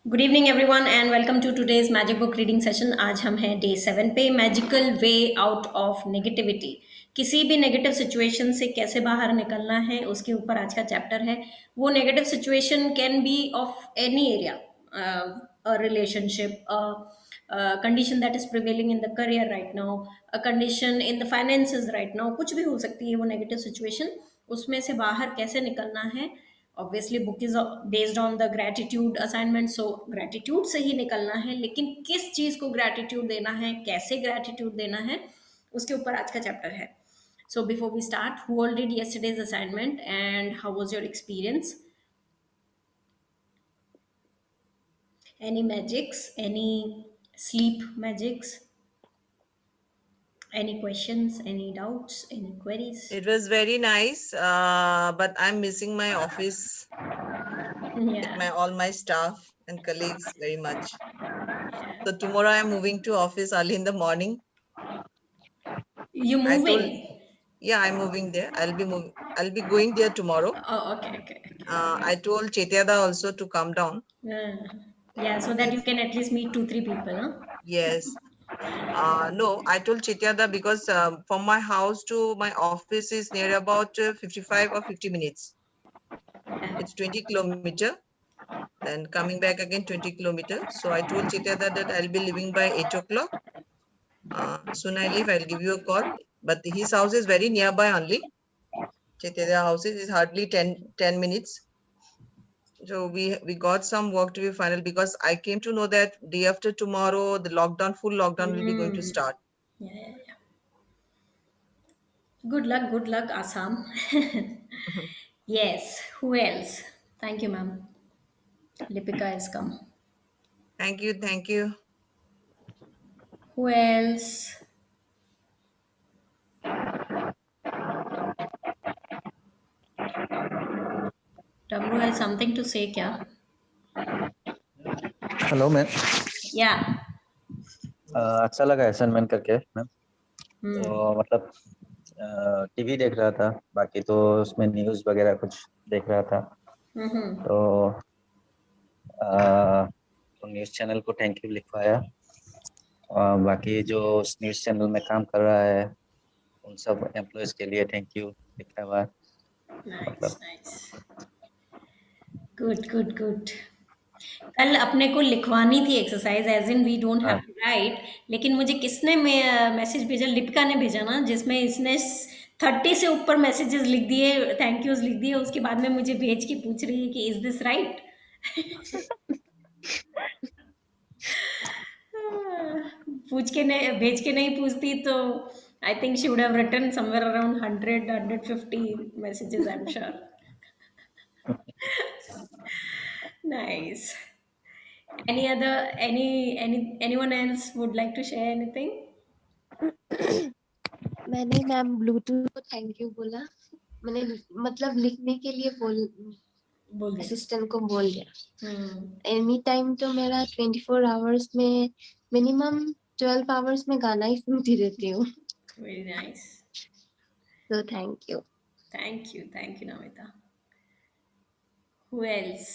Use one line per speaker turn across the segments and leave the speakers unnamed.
Good evening everyone and welcome to today's magic book reading session. आज हम हैं day 7 पे, magical way out of negativity. किसी भी नेगेटिव सिचुएशन से कैसे बाहर निकलना है उसके ऊपर आज का चैप्टर है। वो negative situation can be of any area, a relationship, condition that is prevailing in the career right now, a condition in the finances right now, कुछ भी हो सकती है वो नेगेटिव सिचुएशन। उसमें से बाहर कैसे निकलना है? Obviously book is based on the gratitude assignment, so gratitude से ही निकलना है, लेकिन किस चीज को ग्रेटिट्यूड देना है, कैसे ग्रेटिट्यूड देना है, उसके ऊपर आज का चैप्टर है। So before we start, who all did yesterday's assignment and how was your experience? Any magics, any sleep magics, any questions, any doubts, any queries?
It was very nice, but I'm missing my office,
Yeah.
all my staff and colleagues very much. So tomorrow I'm moving to office early in the morning.
You
I told,
moving?
yeah, I'm moving there. I'll be going there tomorrow.
Oh, okay.
I told Chetyada also to come down.
Yeah, so that you can at least meet two, three people, huh?
Yes. No, I told Chetyada because from my house to my office is near about 55 or 50 minutes. It's 20 kilometer. Then coming back again 20 kilometers. So I told Chetyada that I'll be leaving by 8 o'clock. Soon I leave, I'll give you a call. But his house is very nearby only. Chetyada house is hardly 10 minutes. So we got some work to be final because I came to know that day after tomorrow, the full lockdown will be going to start.
Yeah. Good luck, Assam. Yes, who else? Thank you, ma'am. Lipika has come.
Thank you.
Who else? Tamru has something to say, kya?
Hello ma'am.
Yeah.
अच्छा लगा assignment करके ma'am.
Hmm.
तो मतलब TV देख रहा था, बाकी तो उसमें न्यूज़ वगैरह कुछ देख रहा था।
Mm-hmm.
तो न्यूज़ चैनल को थैंक यू लिखवाया। बाकी जो उस न्यूज़ चैनल में काम कर रहा है उन सब एम्प्लॉयज़ के लिए थैंक यू लिखा हुआ है।
Nice. Good. कल अपने को लिखवानी थी exercise, as in we don't have
हाँ
टू राइट, लेकिन मुझे किसने मैसेज भेजा? लिपिका ने भेजा ना, जिसमें इसने 30 से ऊपर मैसेजेस लिख दिए, थैंक यूज लिख दिए। उसके बाद में मुझे भेज के पूछ रही है कि इज दिस राइट। पूछ के नहीं, भेज के नहीं पूछती तो I think she would have written somewhere around 100-150 messages, I am sure. Nice. Anyone else would like to share anything?
मैंने मैम ब्लूटूथ को थैंक यू बोला। मैंने मतलब लिखने के लिए
बोल दिया।
असिस्टेंट को बोल दिया। एनी टाइम तो मेरा 24 आवर्स में मिनिमम 12 आवर्स में गाना ही सुनती रहती हूँ।
Very nice.
तो thank you.
Thank you, Namita. Who else?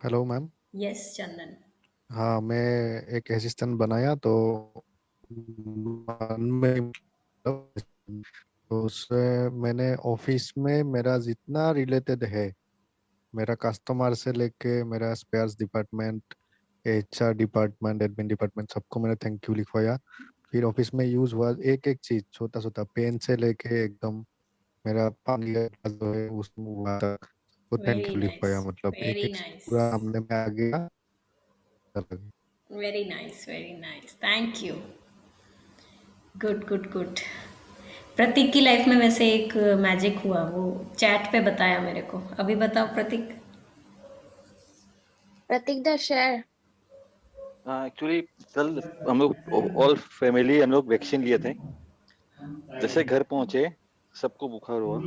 Hello ma'am.
Yes, Chandan.
हाँ, मैं एक असिस्टेंट बनाया तो मन में तो उससे मैंने ऑफिस में मेरा जितना रिलेटेड है, मेरा कस्टमर से लेके मेरा spares department, HR department, admin department, सबको मैंने थैंक यू लिखवाया। फिर ऑफिस में यूज हुआ एक एक चीज, छोटा छोटा पेन से लेके एकदम मेरा पानी का गिलास जो है उसमें हुआ तक, वो थैंक
Very
यू लिखवाया।
nice.
मतलब एक
Very
एक
nice.
पूरा सामने में आ गया।
Very nice. Very nice. Thank you. Good. प्रतीक की लाइफ में वैसे एक मैजिक हुआ, वो चैट पे बताया मेरे को। अभी बताओ प्रतीक।
प्रतीक दा शेयर।
एक्चुअली कल हम लोग ऑल फैमिली हम लोग वैक्सीन लिए थे। जैसे घर पहुंचे सबको बुखार हुआ।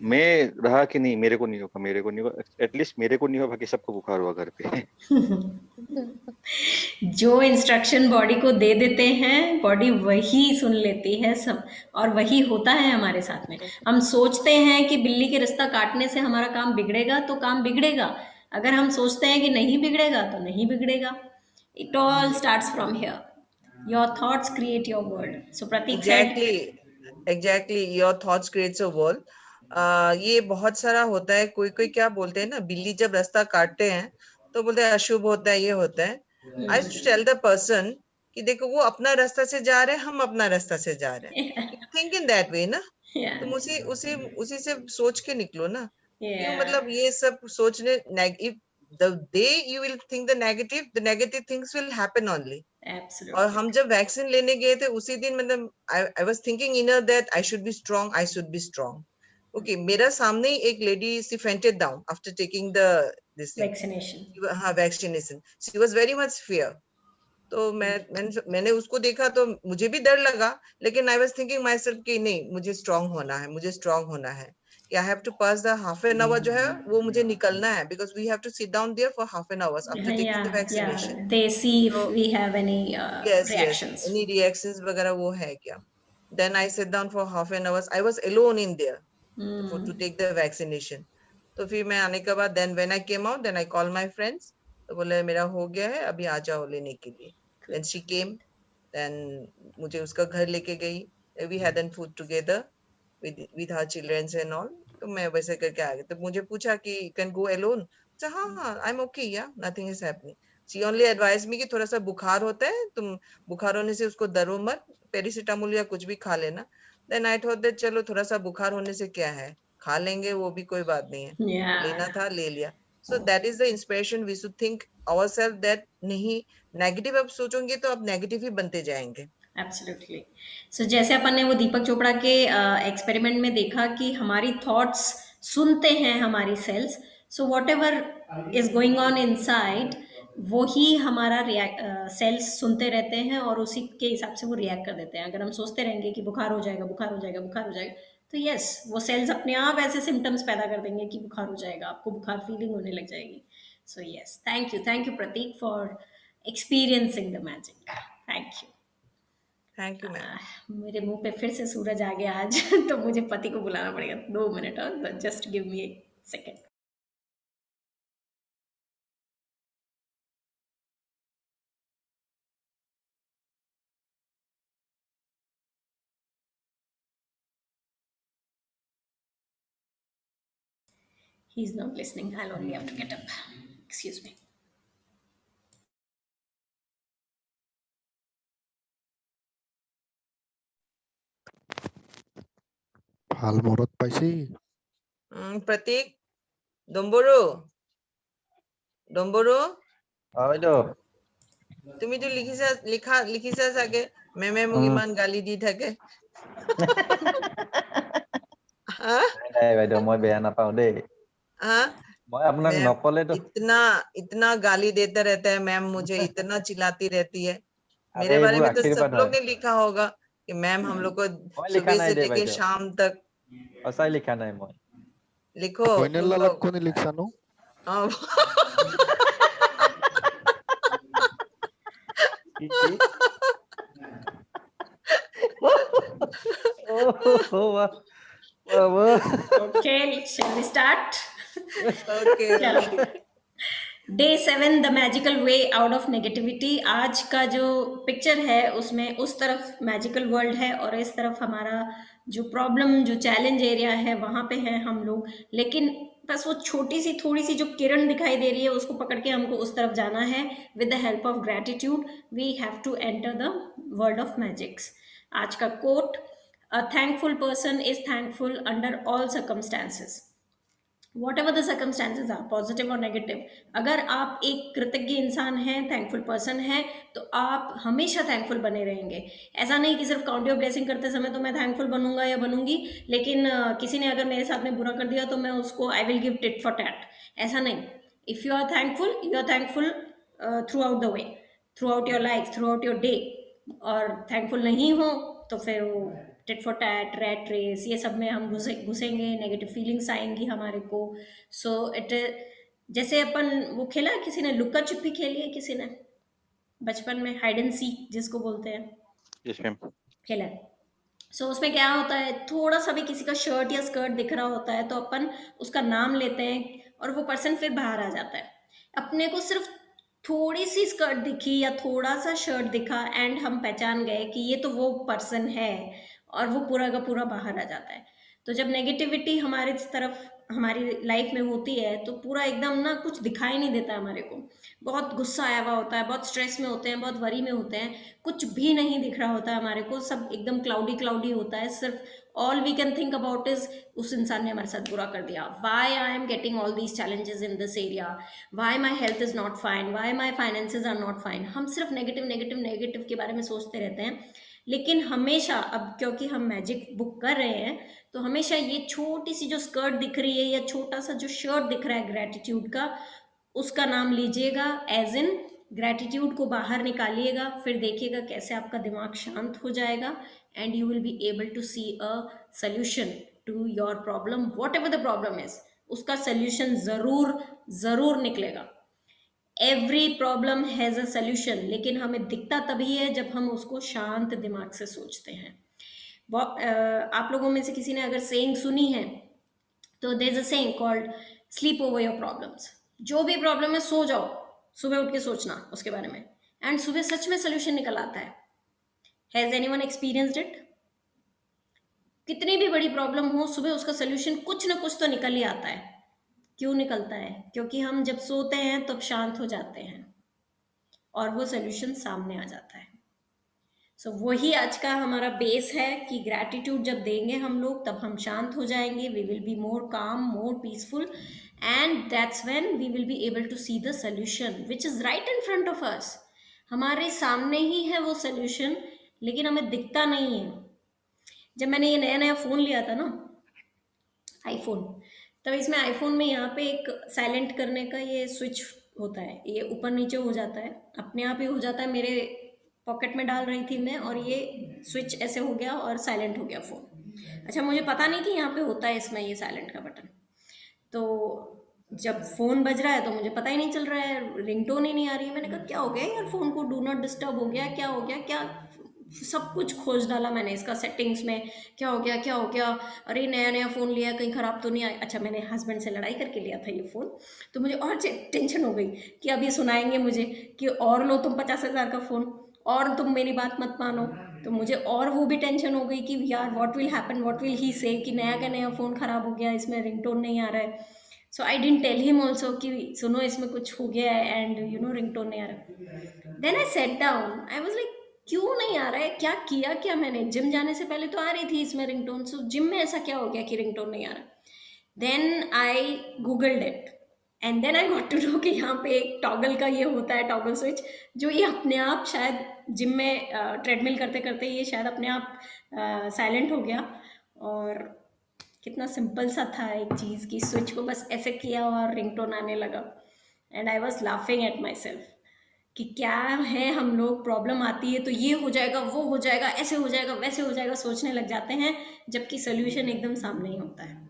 मैं रहा कि नहीं, मेरे को नहीं होगा, मेरे को नहीं होगा, एटलीस्ट मेरे को नहीं हुआ, बाकी सबको बुखार हुआ घर पे।
जो इंस्ट्रक्शन बॉडी को दे देते हैं, बॉडी वही सुन लेती है सब, और वही होता है हमारे साथ में। हम सोचते हैं कि बिल्ली के रास्ता काटने से हमारा काम बिगड़ेगा, तो काम बिगड़ेगा। अगर हम सोचते हैं कि नहीं बिगड़ेगा, तो नहीं बिगड़ेगा। It all starts from here. Your thoughts create your world. So Prateek said,
exactly your thoughts creates a world. ये बहुत सारा होता है। कोई कोई क्या बोलते हैं ना, बिल्ली जब रास्ता काटते हैं तो बोलते हैं अशुभ होता है, ये होता है। आई टू टेल द पर्सन कि देखो वो अपना रास्ता से जा रहे हैं, हम अपना रास्ता से जा रहे हैं। थिंक इन दैट वे ना, तुम उसी उसी उसी से सोच के निकलो ना। क्यों मतलब ये सब सोचने, if the day you will think the negative things will happen only. और हम जब वैक्सीन लेने गए थे उसी दिन मतलब I was thinking inner that I should be strong, I should be strong. Okay, मेरा सामने ही एक lady she fainted down after taking the this thing,
vaccination.
हाँ vaccination. She was very much fear. तो मैंने उसको देखा तो मुझे भी डर लगा, लेकिन आई वाज थिंकिंग माई सेल्फ कि नहीं, मुझे स्ट्रांग होना है, मुझे स्ट्रांग होना है कि I have to pass the half an hour जो है वो मुझे निकलना है, because we have to sit down there for half an hours after taking the vaccination.
They see if
तो
we have any
yes,
reactions.
any reactions वगैरह वो है क्या? Then I sat down for half an hour. I was alone in there to take the vaccination. तो फिर मैं आने के बाद then when I came out, then I called my friends. तो बोले मेरा हो गया है, अभी आ जाओ लेने के लिए। Then she came. Then मुझे उसका घर लेके गई। We had then food together with her children and all. तो मैं वैसे करके आ गई। तो मुझे पूछा कि you can go alone? हाँ हाँ, I'm okay, yeah, nothing is happening. She only advised me कि थोड़ा सा बुखार होता है, तुम बुखार होने से उसको डरो मत, पेरासिटामोल या कुछ भी खा लेना। Then I thought that चलो थोड़ा सा बुखार होने से क्या है, खा लेंगे, वो भी कोई बात नहीं है। लेना था ले लिया। So that is the inspiration we should think ourselves that नहीं, नेगेटिव अब सोचोगे तो अब नेगेटिव ही बनते जाएंगे।
एब्सोल्युटली। सो जैसे अपन ने वो दीपक चोपड़ा के एक्सपेरिमेंट में देखा कि हमारी थॉट्स सुनते हैं हमारी cells, so what ever is going on inside वो ही हमारा सेल्स सुनते रहते हैं, और उसी के हिसाब से वो रिएक्ट कर देते हैं। अगर हम सोचते रहेंगे कि बुखार हो जाएगा, बुखार हो जाएगा, बुखार हो जाएगा, तो यस, वो सेल्स अपने आप ऐसे सिम्टम्स पैदा कर देंगे कि बुखार हो जाएगा, आपको बुखार फीलिंग होने लग जाएगी। So yes, thank you Prateek for experiencing the magic. Thank you.
Thank you ma'am.
मेरे मुंह पे फिर से सूरज आ गया आज। तो मुझे पति को बुलाना पड़ेगा 2 मिनट और, just give me A second. He is not listening. I'll only have to get up. Excuse me.
ভাল মূৰত পাইছি।
प्रतीक, डम्बरू डम्बरू
বাইদেউ
তুমিতো লিখিছা চাগে মেমে মোক ইমান গালি দি থাকে। हाँ?
নাই বাইদেউ মই বেয়া নাপাওঁ দেই।
हाँ?
মই আপোনাক
मैम
নকলেতো
इतना गाली देता रहता है मैम, मुझे इतना चिल्लाती रहती है। मेरे
अरे
बारे
वो
में तो सब
आशीर्वाद
लोग
है।
ने लिखा होगा कि मैम हम लोग को
মই লিখা
सुबह
নাই
से
দে
लेके
বাইদেউ,
शाम तक
সঁচাই লিখা নাই মই।
लिखो
কইনেল
तुम
লালাক
लोग।
কোনে লিখছানো?
हाँ।
কি কি? ओ वाह वाह वाह।
Okay, shall we start?
Okay
चलो। Day 7, the magical way out of negativity. आज का जो पिक्चर है उसमें उस तरफ मैजिकल वर्ल्ड है, और इस तरफ हमारा जो प्रॉब्लम, जो चैलेंज एरिया है, वहाँ पे हैं हम लोग। लेकिन बस वो छोटी सी थोड़ी सी जो किरण दिखाई दे रही है उसको पकड़ के हमको उस तरफ जाना है। With the help of gratitude we have to enter the world of magics. आज का quote, a thankful person is thankful under all circumstances. What ever the circumstances are, positive और नेगेटिव, अगर आप एक कृतज्ञ इंसान हैं, थैंकफुल पर्सन है, तो आप हमेशा थैंकफुल बने रहेंगे। ऐसा नहीं कि सिर्फ काउंट योर ब्लेसिंग करते समय तो मैं थैंकफुल बनूंगा या बनूंगी, लेकिन किसी ने अगर मेरे साथ में बुरा कर दिया तो मैं उसको I will give tit for tat. ऐसा नहीं। If you are thankful throughout the way, throughout your life, throughout your day. और थैंकफुल नहीं हो तो फिर वो tit for tat, rat race, ये सब में हम घुसेंगे, नेगेटिव फीलिंग्स आएंगी हमारे को. सो इट, जैसे अपन वो खेला, किसी ने लुक्का छिपी खेली है, किसी ने बचपन में हाइड एंड सीक जिसको बोलते हैं,
यस मैम.
खेला है. सो उसमें क्या होता है, थोड़ा सा भी किसी का शर्ट या स्कर्ट दिख रहा होता है तो अपन उसका नाम लेते हैं और वो पर्सन फिर बाहर आ जाता है. अपने को सिर्फ थोड़ी सी स्कर्ट दिखी या थोड़ा सा शर्ट दिखा एंड हम पहचान गए कि ये तो वो पर्सन है, और वो पूरा का पूरा बाहर आ जाता है. तो जब नेगेटिविटी हमारे तरफ हमारी लाइफ में होती है तो पूरा एकदम ना कुछ दिखाई नहीं देता है हमारे को. बहुत गुस्सा आया हुआ होता है, बहुत स्ट्रेस में होते हैं, बहुत वरी में होते हैं, कुछ भी नहीं दिख रहा होता है हमारे को, सब एकदम क्लाउडी क्लाउडी होता है. सिर्फ all we can think about is उस इंसान ने हमारे साथ बुरा कर दिया, why I am getting all these challenges in this area, why my health is not fine, why my finances are not fine. हम सिर्फ नेगेटिव नेगेटिव नेगेटिव के बारे में सोचते रहते हैं. लेकिन हमेशा, अब क्योंकि हम मैजिक बुक कर रहे हैं तो हमेशा ये छोटी सी जो स्कर्ट दिख रही है या छोटा सा जो शर्ट दिख रहा है ग्रेटिट्यूड का, उसका नाम लीजिएगा, एज इन ग्रेटिट्यूड को बाहर निकालिएगा. फिर देखिएगा कैसे आपका दिमाग शांत हो जाएगा and you will be able to see a solution to your problem, what ever the problem is. उसका सोल्यूशन जरूर जरूर निकलेगा. Every problem has a solution, लेकिन हमें दिखता तभी है जब हम उसको शांत दिमाग से सोचते हैं. आप लोगों में से किसी ने अगर सेइंग सुनी है तो there is a saying called sleep over your problems. जो भी प्रॉब्लम है सो जाओ, सुबह उठ के सोचना उसके बारे में, एंड सुबह सच में सोल्यूशन निकल आता है. Has anyone experienced it? कितनी भी बड़ी प्रॉब्लम हो, सुबह उसका सोल्यूशन कुछ ना कुछ तो निकल ही आता है. क्यों निकलता है? क्योंकि हम जब सोते हैं तब शांत हो जाते हैं और वो सोल्यूशन सामने आ जाता है. सो वही आज का हमारा बेस है कि ग्रैटिट्यूड जब देंगे हम लोग तब हम शांत हो जाएंगे, we will be more calm, more peaceful, and that's when we will be able to see the solution which is right in front of us. हमारे सामने ही है वो सोल्यूशन, लेकिन हमें दिखता नहीं है. जब मैंने ये नया नया फ़ोन लिया था ना, आईफोन, तब इसमें आईफोन में यहाँ पे एक साइलेंट करने का ये स्विच होता है, ये ऊपर नीचे हो जाता है, अपने आप ही हो जाता है. मेरे पॉकेट में डाल रही थी मैं और ये स्विच ऐसे हो गया और साइलेंट हो गया फ़ोन. अच्छा, मुझे पता नहीं कि यहाँ पे होता है इसमें ये साइलेंट का बटन. तो जब फ़ोन बज रहा है तो मुझे पता ही नहीं चल रहा है, रिंगटोन ही नहीं आ रही है. मैंने कहा क्या हो गया यार, फ़ोन को डू नॉट डिस्टर्ब हो गया, क्या हो गया, क्या? सब कुछ खोज डाला मैंने इसका सेटिंग्स में, क्या हो गया क्या हो गया, अरे नया नया फ़ोन लिया, कहीं ख़राब तो नहीं आया. अच्छा, मैंने हस्बैंड से लड़ाई करके लिया था ये फ़ोन, तो मुझे और टेंशन हो गई कि अब ये सुनाएंगे मुझे कि और लो तुम 50,000 का फ़ोन, और तुम मेरी बात मत मानो. तो मुझे और वो भी टेंशन हो गई कि यार what will happen, what will he से कि नया का नया फ़ोन ख़राब हो गया, इसमें रिंगटोन नहीं आ रहा है. So I didn't tell him also कि सुनो इसमें कुछ हो गया है एंड यू नो रिंगटोन नहीं आ रहा. Then I set down, I was like क्यों नहीं आ रहा है, क्या किया क्या मैंने? जिम जाने से पहले तो आ रही थी इसमें रिंगटोन, सो जिम में ऐसा क्या हो गया कि रिंगटोन नहीं आ रहा? Then I googled it and then I got to know कि यहाँ पे एक टॉगल का ये होता है, टॉगल स्विच, जो ये अपने आप शायद जिम में ट्रेडमिल करते करते ये शायद अपने आप साइलेंट हो गया. और कितना सिंपल सा था एक चीज़ की, स्विच को बस ऐसे किया और रिंगटोन आने लगा. And I was laughing at my self कि क्या है, हम लोग प्रॉब्लम आती है तो ये हो जाएगा, वो हो जाएगा, ऐसे हो जाएगा, वैसे हो जाएगा, सोचने लग जाते हैं, जबकि सोल्यूशन एकदम सामने ही होता है.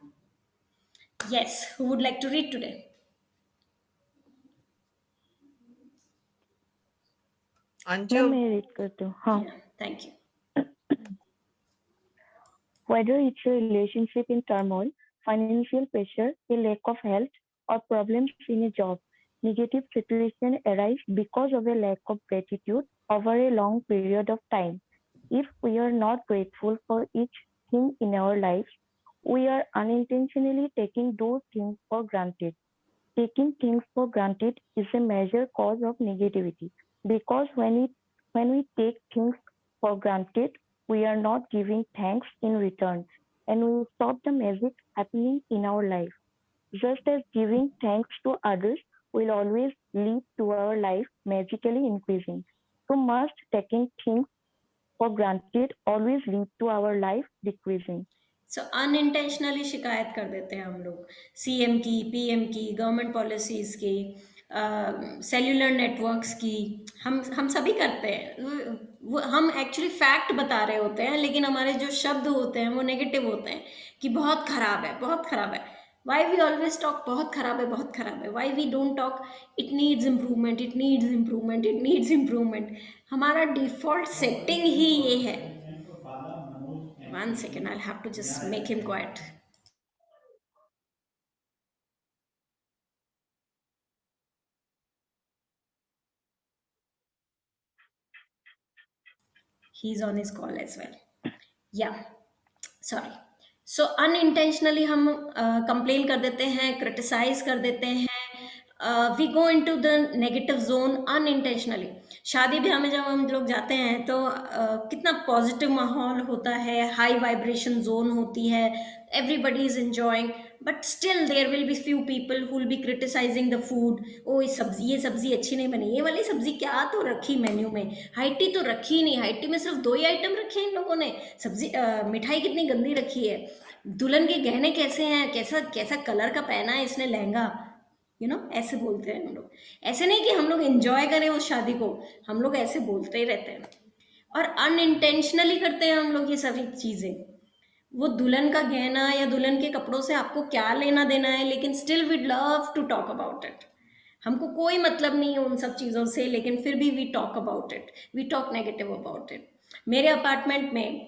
Yes, who would like to read today?
Anju,
मैं रीड करती हूँ. हाँ.
Thank you.
Whether it's a relationship in turmoil, financial pressure, a lack of health, or problems in a job, negative situations arise because of a lack of gratitude over a long period of time. If we are not grateful for each thing in our lives, we are unintentionally taking those things for granted. Taking things for granted is a major cause of negativity because when we take things for granted, we are not giving thanks in return and we stop the magic happening in our life. Just as giving thanks to others will always lead to our life magically increasing, so must taking things for granted always lead to our life decreasing.
So unintentionally शिकायत कर देते हैं हम लोग, CM की, PM की, government policies की, cellular networks की, हम सभी करते हैं। वो हम एक्चुअली फैक्ट बता रहे होते हैं, लेकिन हमारे जो शब्द होते हैं वो नेगेटिव होते हैं कि बहुत खराब है, बहुत खराब है। वाई वी ऑलवेज टॉक बहुत खराब है, बहुत खराब है? Why we don't talk it needs improvement, it needs improvement, it needs improvement? हमारा डिफॉल्ट सेटिंग ही ये है। One second, I'll have to just make him quiet. He's on his call as well. Yeah, sorry. So unintentionally हम complain कर देते हैं, criticise कर देते हैं, we go into the negative zone unintentionally. शादी ब्याह में जब हम लोग जाते हैं तो कितना पॉजिटिव माहौल होता है, हाई वाइब्रेशन जोन होती है, everybody is enjoying, but still there will be few people who will be criticizing the food. ओ ये सब्जी अच्छी नहीं बनी, ये वाली सब्जी क्या तो रखी मेन्यू में, हाइटी तो रखी ही नहीं, हाइटी में सिर्फ 2 ही आइटम रखे हैं इन लोगों ने, सब्जी मिठाई कितनी गंदी रखी है, दुल्हन के गहने कैसे हैं, कैसा कैसा कलर का पहना है इसने लहंगा, ऐसे बोलते हैं हम लोग। ऐसे नहीं कि हम लोग एंजॉय करें उस शादी को, हम लोग ऐसे बोलते ही रहते हैं और अनइंटेंशनली करते हैं हम लोग ये सभी चीज़ें। वो दुल्हन का गहना या दुल्हन के कपड़ों से आपको क्या लेना देना है, लेकिन still we love to talk about it. हमको कोई मतलब नहीं है उन सब चीज़ों से, लेकिन फिर भी we talk about it, we talk negative about it. मेरे अपार्टमेंट में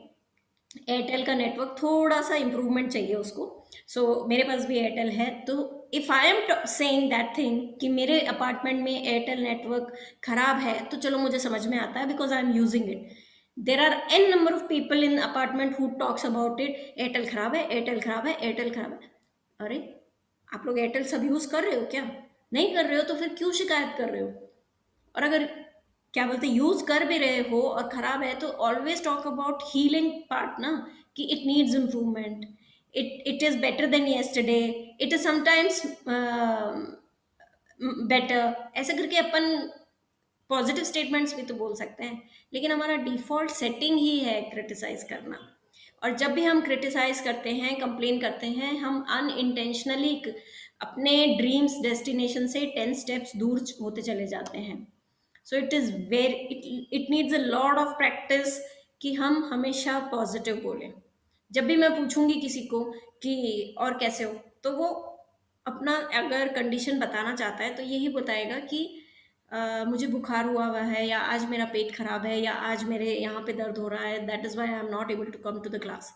एयरटेल का नेटवर्क थोड़ा सा इम्प्रूवमेंट चाहिए उसको, सो मेरे पास भी एयरटेल है। तो if I am saying that thing कि मेरे अपार्टमेंट में एयरटेल नेटवर्क खराब है, तो चलो मुझे समझ में आता है, because I am using it. There are n number of people in apartment who talks about it, Airtel खराब है, एयरटेल खराब है, एयरटेल खराब है। अरे आप लोग एयरटेल सब यूज़ कर रहे हो क्या? नहीं कर रहे हो तो फिर क्यों शिकायत कर रहे हो? और अगर क्या बोलते यूज़ कर भी रहे हो और ख़राब है, तो always talk about healing part ना, कि it needs improvement, it is better than yesterday, it is sometimes better, ऐसे करके अपन पॉजिटिव स्टेटमेंट्स भी तो बोल सकते हैं। लेकिन हमारा डिफ़ॉल्ट सेटिंग ही है क्रिटिसाइज़ करना, और जब भी हम क्रिटिसाइज़ करते हैं, कंप्लेन करते हैं, हम अनइंटेंशनली अपने ड्रीम्स डेस्टिनेशन से 10 स्टेप्स दूर होते चले जाते हैं। So it is it needs a lot of practice कि हम हमेशा पॉजिटिव बोलें। जब भी मैं पूछूंगी किसी को कि और कैसे हो, तो वो अपना अगर कंडीशन बताना चाहता है तो यही बताएगा कि मुझे बुखार हुआ है, या आज मेरा पेट खराब है, या आज मेरे यहाँ पे दर्द हो रहा है, that is why I am not able to come to the class.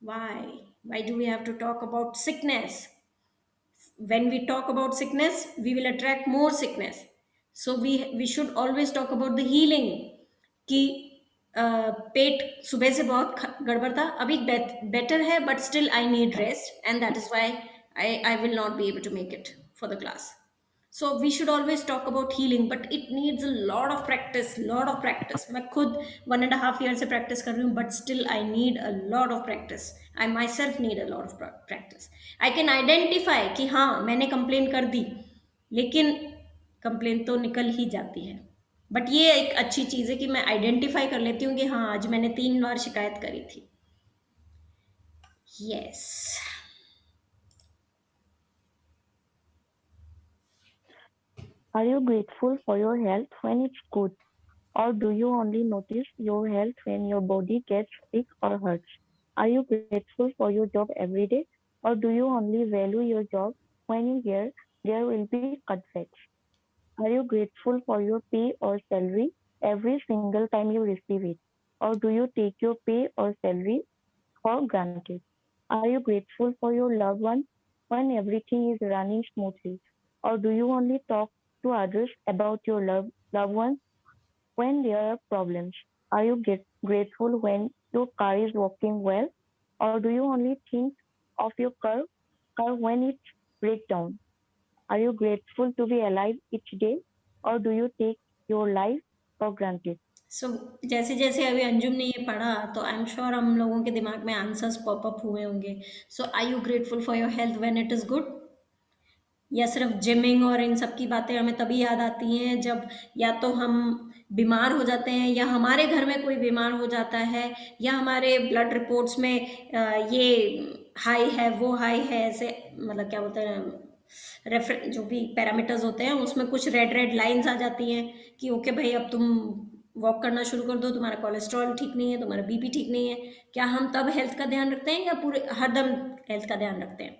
Why do we have to talk about sickness? When we talk about sickness, we will attract more sickness. So we should always talk about the healing, कि पेट सुबह से बहुत गड़बड़ था, अभी better है, but still I need rest, and that is why I will not be able to make it for the class. So we should always talk about healing, but it needs a lot of practice, lot of practice. मैं खुद 1.5 year से practice कर रही हूँ, but still I need a lot of practice. I myself need a lot of practice. I can identify कि हाँ मैंने complain कर दी, लेकिन complain तो निकल ही जाती है। बट ये एक अच्छी चीज़ है कि मैं आइडेंटिफाई कर लेती हूँ कि हाँ आज मैंने 3 बार शिकायत करी थी। Yes.
Are you grateful for your health when it's good? Or do you only notice your health when your body gets sick or hurts? Are you grateful for your job every day? Or do you only value your job when you hear there will be cutbacks? Are you grateful for your pay or salary every single time you receive it? Or do you take your pay or salary for granted? Are you grateful for your loved ones when everything is running smoothly? Or do you only talk to others about your loved ones when there are problems? Are you grateful when your car is working well? Or do you only think of your car when it breaks down? Are you grateful to be alive each day? Or do you take your life for granted?
सो जैसे जैसे अभी अंजुम ने ये पढ़ा, तो आई am sure हम लोगों के दिमाग में आंसर्स पॉपअप हुए होंगे। So are you grateful for your health when it is good? या सिर्फ जिमिंग और इन सब की बातें हमें तभी याद आती हैं जब या तो हम बीमार हो जाते हैं, या हमारे घर में कोई बीमार हो जाता है, या हमारे ब्लड रिपोर्ट्स में ये हाई है, वो हाई है, ऐसे मतलब क्या बोलते हैं, रेफर जो भी पैरामीटर्स होते हैं उसमें कुछ रेड लाइंस आ जाती हैं कि ओके भाई अब तुम वॉक करना शुरू कर दो, तुम्हारा कोलेस्ट्रॉल ठीक नहीं है, तुम्हारा बीपी ठीक नहीं है। क्या हम तब हेल्थ का ध्यान रखते हैं या पूरे हरदम हेल्थ का ध्यान रखते हैं?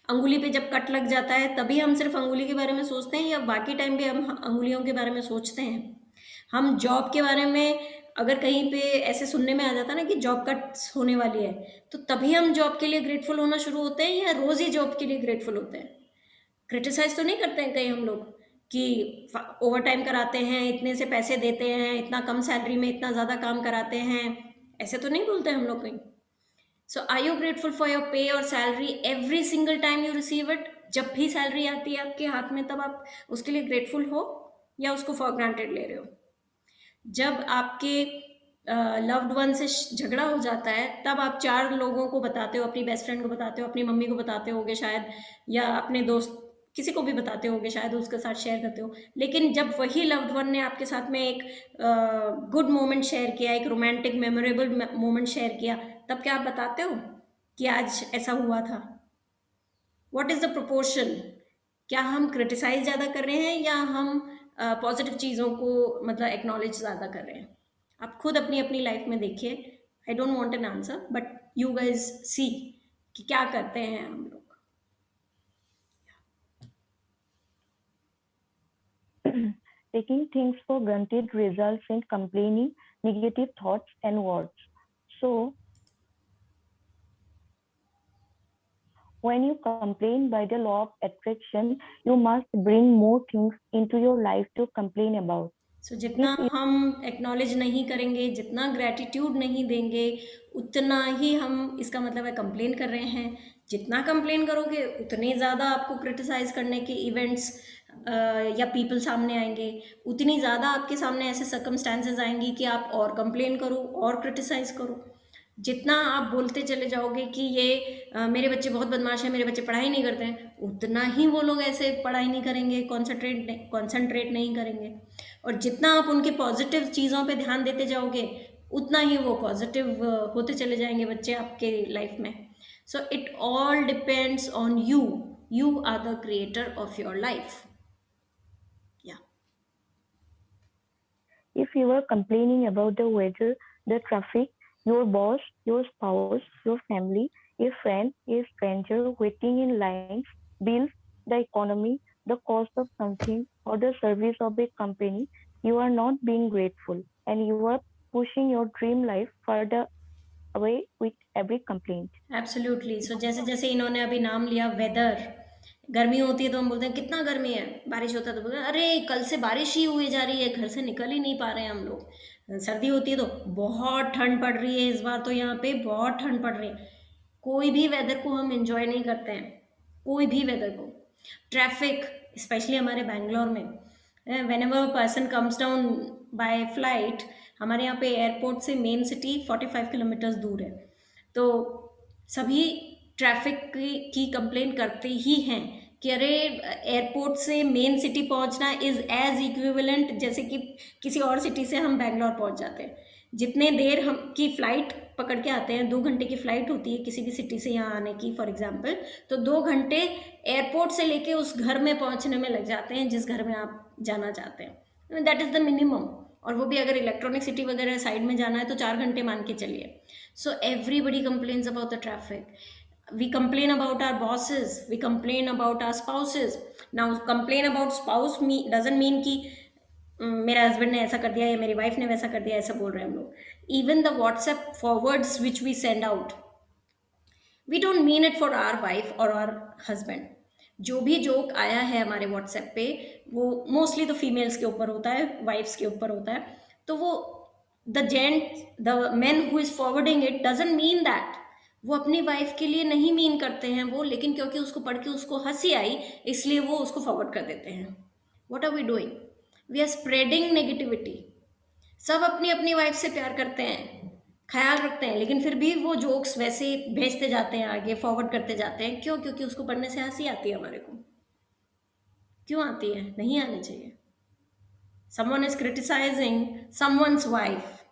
अंगुली पे जब कट लग जाता है तभी हम सिर्फ अंगुली के बारे में सोचते हैं या बाकी टाइम भी हम अंगुलियों के बारे में सोचते हैं? हम जॉब के बारे में अगर कहीं पे ऐसे सुनने में आ जाता है ना कि जॉब कट होने वाली है, तो तभी हम जॉब के लिए ग्रेटफुल होना शुरू होते हैं या रोज ही जॉब के लिए ग्रेटफुल होते हैं? क्रिटिसाइज तो नहीं करते हैं कहीं हम लोग कि ओवर टाइम कराते हैं, इतने से पैसे देते हैं, इतना कम सैलरी में इतना ज़्यादा काम कराते हैं, ऐसे तो नहीं बोलते हम लोग कहीं? So are you grateful for your pay और salary every single time you receive it? जब भी सैलरी आती है आपके हाथ में तब आप उसके लिए ग्रेटफुल हो या उसको फॉर ग्रांटेड ले रहे हो? जब आपके लव्ड वन से झगड़ा हो जाता है तब आप 4 लोगों को बताते हो, अपनी बेस्ट फ्रेंड को बताते हो, अपनी मम्मी को बताते होगे शायद, या अपने दोस्त किसी को भी बताते होगे शायद, उसके साथ शेयर करते हो। लेकिन जब वही लव्ड वन ने आपके साथ में एक गुड मोमेंट शेयर किया, एक रोमांटिक मेमोरेबल मोमेंट शेयर किया, तब क्या आप बताते हो कि आज ऐसा हुआ था? What is the proportion? क्या हम क्रिटिसाइज ज़्यादा कर रहे हैं या हम पॉजिटिव चीज़ों को मतलब एक्नॉलेज ज़्यादा कर रहे हैं? आप खुद अपनी अपनी लाइफ में देखिए। I don't want an answer but you guys see कि क्या करते हैं हम लोग।
Taking things for granted results in complaining, negative thoughts, and words. So, when you complain by the law of attraction, you must bring more things into your life to complain about.
सो जितना हम acknowledge नहीं करेंगे, जितना gratitude नहीं देंगे, उतना ही हम, इसका मतलब है, कंप्लेन कर रहे हैं। जितना कंप्लेन करोगे उतने ज़्यादा आपको क्रिटिसाइज करने के इवेंट्स या पीपल सामने आएंगे, उतनी ज़्यादा आपके सामने ऐसे सर्कमस्टांसेस आएंगी कि आप और कंप्लेन करो और क्रिटिसाइज करो। जितना आप बोलते चले जाओगे कि ये मेरे बच्चे बहुत बदमाश हैं, मेरे बच्चे पढ़ाई नहीं करते हैं, उतना ही वो लोग ऐसे पढ़ाई नहीं करेंगे, कॉन्सेंट्रेट नहीं करेंगे। और जितना आप उनके पॉजिटिव चीज़ों पे ध्यान देते जाओगे उतना ही वो पॉजिटिव होते चले जाएंगे बच्चे आपके लाइफ में। So it all depends on you. You are the creator of your life.
If you are complaining about the weather, the traffic, your boss, your spouse, your family, a friend, a stranger, waiting in lines, bills, the economy, the cost of something, or the service of a company, you are not being grateful and you are pushing your dream life further away with every complaint.
Absolutely. So जैसे जैसे इन्होंने अभी नाम लिया weather, गर्मी होती है तो हम बोलते हैं कितना गर्मी है, बारिश होता है तो बोलते हैं अरे कल से बारिश ही हुई जा रही है, घर से निकल ही नहीं पा रहे हैं हम लोग। सर्दी होती है तो बहुत ठंड पड़ रही है, इस बार तो यहाँ पे बहुत ठंड पड़ रही है। कोई भी वेदर को हम एंजॉय नहीं करते हैं, कोई भी वेदर को। ट्रैफिक, स्पेशली हमारे बैंगलोर में, when ever person comes down by flight, हमारे यहाँ पे एयरपोर्ट से मेन सिटी 45 किलोमीटर्स दूर है, तो सभी ट्रैफिक की कंप्लेन करते ही हैं कि अरे एयरपोर्ट से मेन सिटी पहुंचना इज़ एज इक्विवेलेंट जैसे कि किसी और सिटी से हम बैंगलोर पहुंच जाते हैं। जितने देर हम की फ़्लाइट पकड़ के आते हैं, 2 घंटे की फ़्लाइट होती है किसी भी सिटी से यहाँ आने की फॉर एग्जांपल, तो 2 घंटे एयरपोर्ट से लेके उस घर में पहुँचने में लग जाते हैं जिस घर में आप जाना चाहते हैं। That is the minimum. और वो भी अगर इलेक्ट्रॉनिक सिटी वगैरह साइड में जाना है तो 4 घंटे मान के चलिए। So everybody complains about the traffic. We complain about our bosses, we complain about our spouses. Now complain about spouse doesn't mean कि मेरा हस्बैंड ने ऐसा कर दिया या मेरी वाइफ ने वैसा कर दिया, ऐसा बोल रहे हैं हम लोग। Even the WhatsApp forwards which we send out, we don't mean it for our wife और आवर हस्बैंड। जो भी जोक आया है हमारे व्हाट्सएप पे वो मोस्टली तो फीमेल्स के ऊपर होता है, वाइफ्स के ऊपर होता है, तो वो the man who is forwarding it doesn't mean that. वो अपनी वाइफ के लिए नहीं मीन करते हैं वो, लेकिन क्योंकि उसको पढ़ के उसको हंसी आई इसलिए वो उसको फॉरवर्ड कर देते हैं। What are we doing? We are spreading negativity. सब अपनी अपनी वाइफ से प्यार करते हैं, ख्याल रखते हैं, लेकिन फिर भी वो जोक्स वैसे भेजते जाते हैं आगे, फॉरवर्ड करते जाते हैं। क्यों? क्योंकि उसको पढ़ने से हंसी आती है हमारे को। क्यों आती है? नहीं आनी चाहिए। Someone is criticizing someone's wife.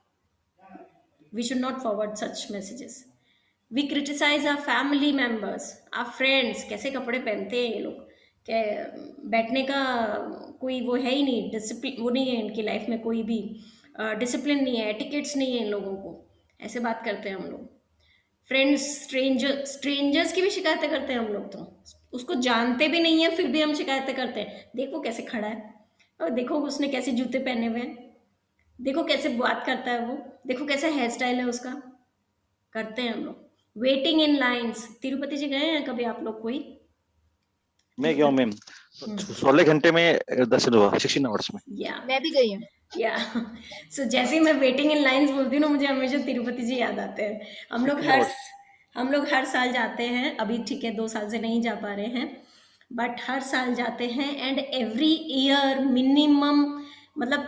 We should not forward such messages. We criticize our family members, our friends, कैसे कपड़े पहनते हैं ये लोग, कि बैठने का कोई वो है ही नहीं, डिसिप्लिन वो नहीं है इनकी लाइफ में, कोई भी डिसिप्लिन नहीं है, एटिकेट्स नहीं है इन लोगों को, ऐसे बात करते हैं हम लोग। फ्रेंड्स, स्ट्रेंजर्स की भी शिकायतें करते हैं हम लोग, तो उसको जानते भी नहीं है फिर भी हम शिकायतें करते हैं, देखो कैसे खड़ा है, और देखो उसने कैसे जूते पहने हुए हैं, देखो कैसे बात करता है वो, देखो कैसा हेयर स्टाइल है उसका, करते हैं हम लोग। वेटिंग इन लाइंस, तिरुपति जी गए हैं कभी आप लोग कोई?
मैं गया हूँ मैम, 16 घंटे में दर्शन हुआ, 16 आवर्स में।
या
मैं भी गई हूँ।
या सो जैसे ही मैं वेटिंग इन लाइंस बोलती हूँ ना, मुझे हमेशा तिरुपति जी याद आते हैं। हम लोग हर साल जाते हैं, अभी ठीक है 2 साल से नहीं जा पा रहे हैं, बट हर साल जाते हैं, एंड एवरी ईयर मिनिमम, मतलब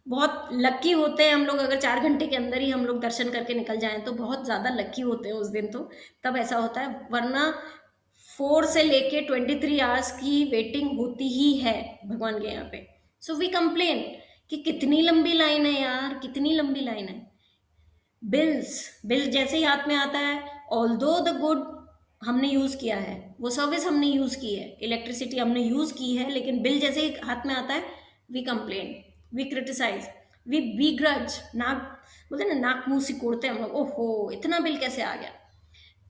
बहुत लकी होते हैं हम लोग, अगर 4 घंटे के अंदर ही हम लोग दर्शन करके निकल जाएं तो बहुत ज़्यादा लकी होते हैं उस दिन, तो तब ऐसा होता है, वरना 4 से लेके 23 आवर्स की वेटिंग होती ही है भगवान के यहाँ पे। सो वी कंप्लेन कि कितनी लंबी लाइन है यार, कितनी लंबी लाइन है। बिल जैसे ही हाथ में आता है, ऑल्दो द गुड हमने यूज़ किया है, वो सर्विस हमने यूज़ की है, इलेक्ट्रिसिटी हमने यूज़ की है, लेकिन बिल जैसे ही हाथ में आता है, we complain, we criticise, we grudge, नाक बोलते हैं ना, नाक मुंह सिकोड़ते हैं हम लोग, ओहो इतना बिल कैसे आ गया।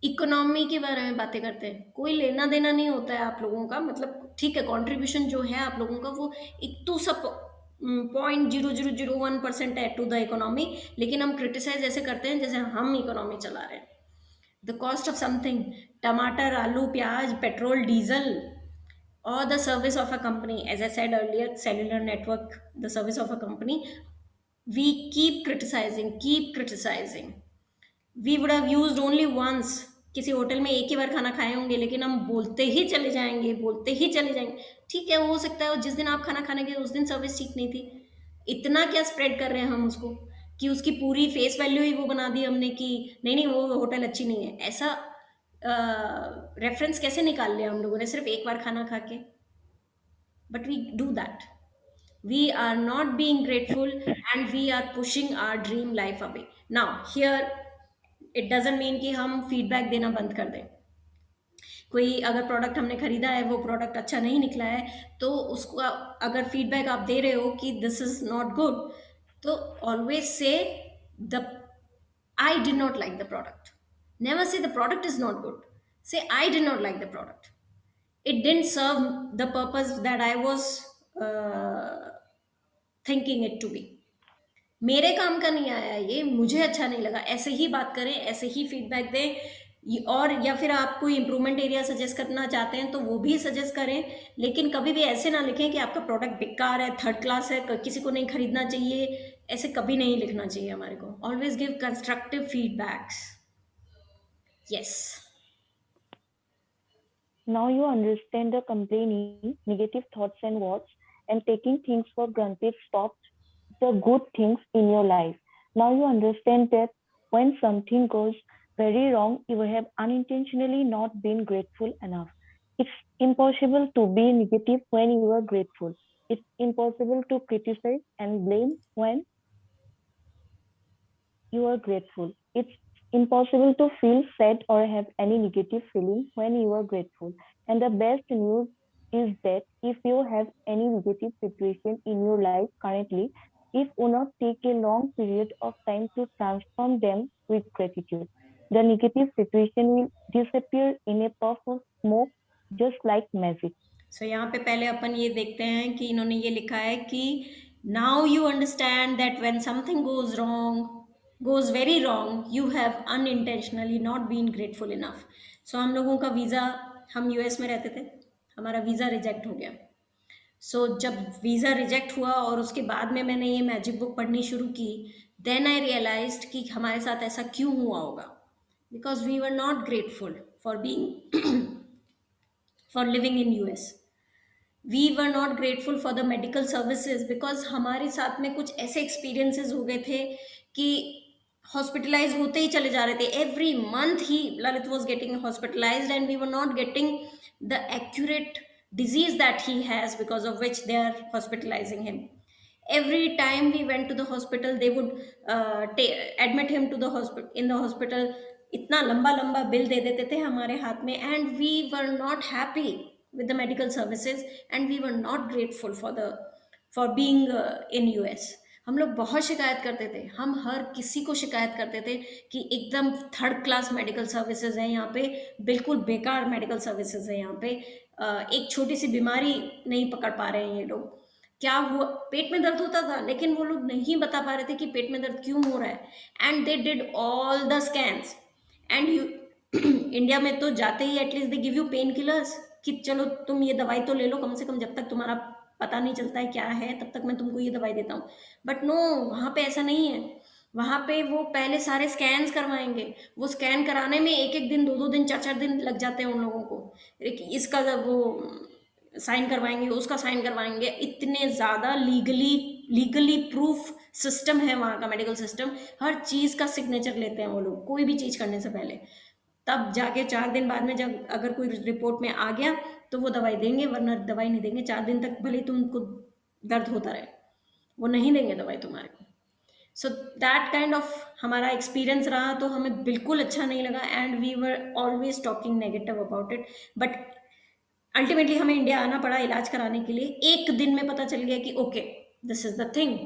इकोनॉमी के बारे में बातें करते हैं, कोई लेना देना नहीं होता है आप लोगों का, मतलब ठीक है कंट्रीब्यूशन जो है आप लोगों का वो एक तो सब 0.0001% है टू द इकोनॉमी, लेकिन हम क्रिटिसाइज ऐसे करते हैं जैसे हम इकोनॉमी चला रहे हैं। द कॉस्ट ऑफ समथिंग, टमाटर, आलू, प्याज, petrol, diesel, or the service of a company, as I said earlier, cellular network, the service of a company, we keep criticizing. We would have used only once, किसी hotel में एक ही बार खाना खाए होंगे, लेकिन हम बोलते ही चले जाएंगे, बोलते ही चले जाएंगे। ठीक है, हो सकता है जिस दिन आप खाना खाने गए उस दिन सर्विस ठीक नहीं थी, इतना क्या स्प्रेड कर रहे हैं हम उसको कि उसकी पूरी फेस वैल्यू ही वो बना दी हमने कि नहीं नहीं वो होटल अच्छी नहीं है, ऐसा रेफरेंस कैसे निकाल लिया हम लोगों ने सिर्फ एक बार खाना खा के। But we do that, we are not being grateful, and we are pushing our dream life away. Now here it doesn't mean कि हम फीडबैक देना बंद कर दें। कोई अगर प्रोडक्ट हमने खरीदा है, वो प्रोडक्ट अच्छा नहीं निकला है, तो उसको अगर फीडबैक आप दे रहे हो कि दिस इज नॉट गुड, तो always say the I did not like the product, never say the product is not good, say I did not like the product, it didn't serve the purpose that I was thinking it to be. मेरे काम का नहीं आया ये, मुझे अच्छा नहीं लगा, ऐसे ही बात करें, ऐसे ही फीडबैक दें। और या फिर आप कोई इंप्रूवमेंट एरिया सजेस्ट करना चाहते हैं तो वो भी सजेस्ट करें, लेकिन कभी भी ऐसे ना लिखें कि आपका प्रोडक्ट बेकार है, थर्ड क्लास है, किसी को नहीं खरीदना चाहिए, ऐसे कभी नहीं लिखना चाहिए हमारे को। Always give constructive feedbacks. Yes,
Now you understand the complaining, negative thoughts and words, and taking things for granted stops the good things in your life. Now you understand that when something goes very wrong, you have unintentionally not been grateful enough. It's impossible to be negative when you are grateful. It's impossible to criticize and blame when you are grateful. It's impossible to feel sad or have any negative feeling when you are grateful. And the best news is that if you have any negative situation in your life currently, it will not take a long period of time to transform them with gratitude. The negative situation will disappear in a puff of smoke, just like magic.
सो यहाँ पे पहले अपन ये देखते हैं कि इन्होंने ये लिखा है कि now you understand that when something goes wrong, goes very wrong, you have unintentionally not been grateful enough. So हम लोगों का वीज़ा, हम यूएस में रहते थे, हमारा वीज़ा रिजेक्ट हो गया। सो जब वीज़ा रिजेक्ट हुआ और उसके बाद में मैंने ये मैजिक बुक पढ़नी शुरू की, देन आई रियलाइज्ड कि हमारे साथ ऐसा क्यों हुआ होगा, because we were not grateful for being for living in US. We were not grateful for the medical services, because हमारे साथ में कुछ ऐसे एक्सपीरियंसेस हो गए थे कि हॉस्पिटलाइज होते ही चले जा रहे थे, एवरी मंथ ही Lalit was getting hospitalised, and we were not getting the accurate disease that he has, because of which they are hospitalizing him. Every time we went to the hospital, they would admit him to the hospital, in the hospital, इतना लंबा लंबा bill दे देते थे हमारे हाथ में, and we were not happy, with the medical services, and we were not grateful for being in US. हम लोग बहुत शिकायत करते थे, हम हर किसी को शिकायत करते थे कि एकदम थर्ड क्लास मेडिकल सर्विसेज हैं यहाँ पे, बिल्कुल बेकार मेडिकल सर्विसेज है यहाँ पे, एक छोटी सी बीमारी नहीं पकड़ पा रहे हैं ये लोग। क्या हुआ, पेट में दर्द होता था लेकिन वो लोग नहीं बता पा रहे थे कि पेट में दर्द क्यों हो रहा है, and they did all the scans, and you India में तो जाते ही at least they give you painkillers कि चलो तुम ये दवाई तो ले लो, कम से कम जब तक तुम्हारा पता नहीं चलता है क्या है तब तक मैं तुमको ये दवाई देता हूँ। बट नो, वहाँ पे ऐसा नहीं है। वहाँ पे वो पहले सारे स्कैन्स करवाएंगे, वो स्कैन कराने में एक एक दिन, दो दो दिन, चार चार दिन लग जाते हैं उन लोगों को। इसका वो साइन करवाएंगे, उसका साइन करवाएंगे, इतने ज़्यादा लीगली प्रूफ सिस्टम है वहाँ का मेडिकल सिस्टम। हर चीज़ का सिग्नेचर लेते हैं वो लोग कोई भी चीज़ करने से पहले, तब जाके 4 दिन बाद में जब अगर कोई रिपोर्ट में आ गया तो वो दवाई देंगे, वरना दवाई नहीं देंगे। 4 दिन तक भले तुमको दर्द होता रहे, वो नहीं देंगे दवाई तुम्हारे को। सो दैट काइंड ऑफ हमारा एक्सपीरियंस रहा, तो हमें बिल्कुल अच्छा नहीं लगा, and we were always talking negative about it. But ultimately हमें इंडिया आना पड़ा इलाज कराने के लिए। एक दिन में पता चल गया कि okay this is the thing,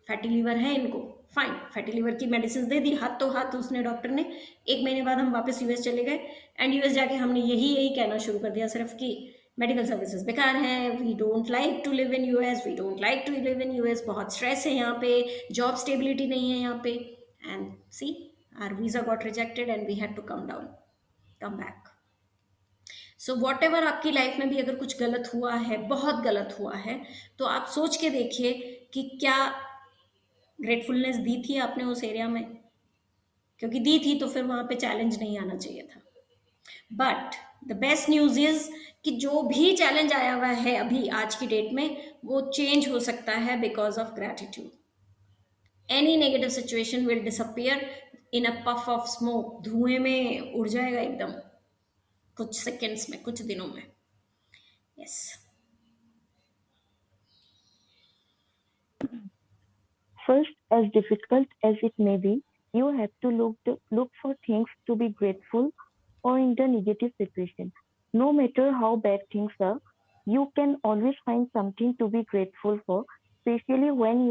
fatty liver है इनको, फाइन, फैटी लीवर की मेडिसिन दे दी, हाथ तो हाथ उसने डॉक्टर ने। 1 महीने बाद हम वापस यूएस चले गए, एंड यूएस जाके हमने यही कहना शुरू कर दिया सिर्फ कि मेडिकल सर्विसेज बेकार हैं, we don't like to live in US, we don't like to live in US, बहुत स्ट्रेस है यहाँ पे, जॉब स्टेबिलिटी नहीं है यहाँ पे, and see our visa got rejected and we had to come back. So what ever आपकी life में भी अगर कुछ गलत हुआ है, बहुत गलत हुआ है, तो आप सोच के देखिए कि क्या ग्रेटफुलनेस दी थी आपने उस एरिया में, क्योंकि दी थी तो फिर वहाँ पे चैलेंज नहीं आना चाहिए था। But the best news is कि जो भी चैलेंज आया हुआ है अभी आज की डेट में, वो चेंज हो सकता है because of gratitude. Any negative situation will disappear in a puff of smoke, धुएं में उड़ जाएगा एकदम, कुछ सेकेंड्स में, कुछ दिनों में। Yes
First, as difficult as it may be, you have to look for things to be grateful for in the negative situation. No matter how bad things are, you can always find something to be grateful for, especially when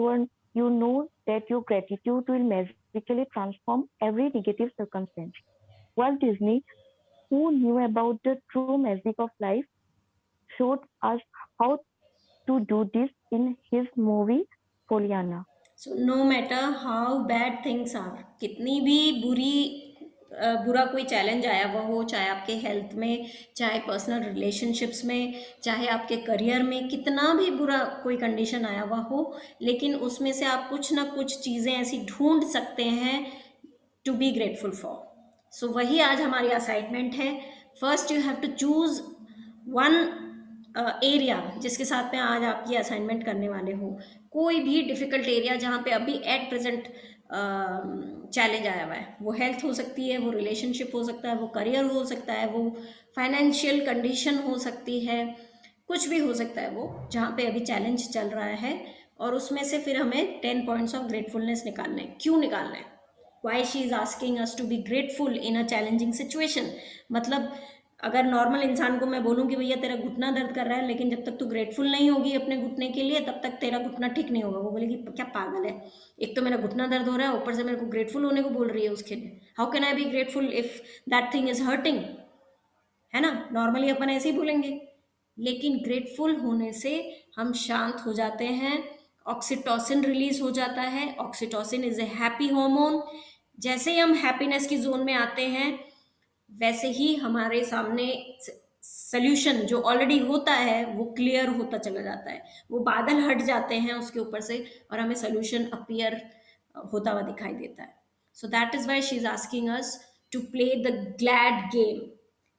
you know that your gratitude will magically transform every negative circumstance. Walt Disney, who knew about the true magic of life, showed us how to do this in his movie Pollyanna.
So no matter how bad things are, कितनी भी बुरा कोई challenge आया हुआ हो, चाहे आपके health में, चाहे पर्सनल रिलेशनशिप्स में, चाहे आपके करियर में, कितना भी बुरा कोई कंडीशन आया हुआ हो, लेकिन उसमें से आप कुछ ना कुछ चीज़ें ऐसी ढूंढ सकते हैं to be grateful for. So वही आज हमारी असाइनमेंट है। First you have to choose one area जिसके साथ में आज आपकी असाइनमेंट करने वाले हो, कोई भी डिफ़िकल्ट एरिया जहाँ पे अभी एट प्रेजेंट चैलेंज आया हुआ है। वो हेल्थ हो सकती है, वो रिलेशनशिप हो सकता है, वो करियर हो सकता है, वो फाइनेंशियल कंडीशन हो सकती है, कुछ भी हो सकता है वो जहाँ पे अभी चैलेंज चल रहा है। और उसमें से फिर हमें 10 पॉइंट्स ऑफ ग्रेटफुलनेस निकालने हैं। क्यों निकालना है? Why she is asking us to be grateful in a challenging situation. मतलब अगर नॉर्मल इंसान को मैं बोलूँ कि भैया तेरा घुटना दर्द कर रहा है, लेकिन जब तक तू ग्रेटफुल नहीं होगी अपने घुटने के लिए तब तक तेरा घुटना ठीक नहीं होगा, वो बोलेगी क्या पागल है, एक तो मेरा घुटना दर्द हो रहा है ऊपर से मेरे को ग्रेटफुल होने को बोल रही है उसके लिए, how can I be grateful if that thing is hurting, है ना। नॉर्मली अपन ऐसे ही बोलेंगे, लेकिन ग्रेटफुल होने से हम शांत हो जाते हैं, ऑक्सीटोसिन रिलीज हो जाता है। Oxytocin is a happy hormone. जैसे ही हम हैप्पीनेस की जोन में आते हैं वैसे ही हमारे सामने सल्यूशन जो ऑलरेडी होता है वो क्लियर होता चला जाता है, वो बादल हट जाते हैं उसके ऊपर से और हमें सल्यूशन अपीयर होता हुआ दिखाई देता है। So that is why she is asking us to play the glad game.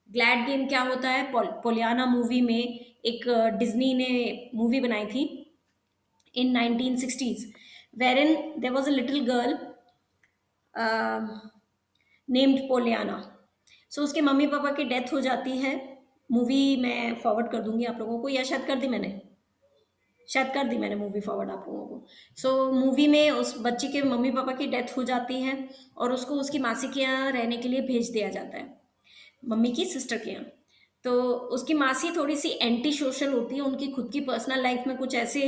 Glad game क्या होता है? पोलियाना मूवी में एक डिज्नी ने मूवी बनाई थी in 1960s wherein there was a little girl named Pollyanna. सो उसके मम्मी पापा की डेथ हो जाती है। मूवी मैं फॉरवर्ड कर दूंगी आप लोगों को, या शायद कर दी मैंने, मूवी फॉरवर्ड आप लोगों को। सो मूवी में उस बच्ची के मम्मी पापा की डेथ हो जाती है और उसको उसकी मासी के यहाँ रहने के लिए भेज दिया जाता है, मम्मी की सिस्टर के यहाँ। तो उसकी मासी थोड़ी सी एंटी सोशल होती है, उनकी खुद की पर्सनल लाइफ में कुछ ऐसे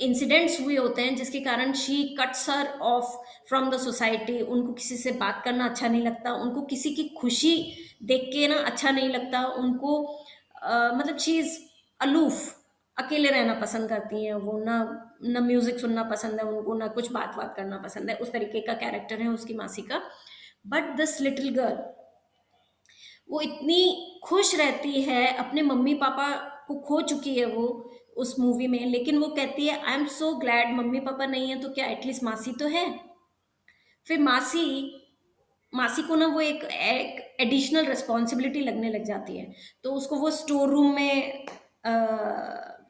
इंसिडेंट्स हुए होते हैं जिसके कारण she cuts her of from the society. उनको किसी से बात करना अच्छा नहीं लगता, उनको किसी की खुशी देख के ना अच्छा नहीं लगता उनको, मतलब शी इज अलूफ, अकेले रहना पसंद करती हैं वो, ना ना म्यूजिक सुनना पसंद है उनको, ना कुछ बात बात करना पसंद है, उस तरीके का कैरेक्टर है उसकी मासी का। बट दिस लिटिल गर्ल, वो इतनी खुश रहती है, अपने मम्मी पापा को खो चुकी है वो उस मूवी में, लेकिन वो कहती है I am so glad mummy papa नहीं है तो क्या एटलीस्ट मासी तो है। फिर मासी मासी को ना वो एक एडिशनल रिस्पॉन्सिबिलिटी लगने लग जाती है, तो उसको वो स्टोर रूम में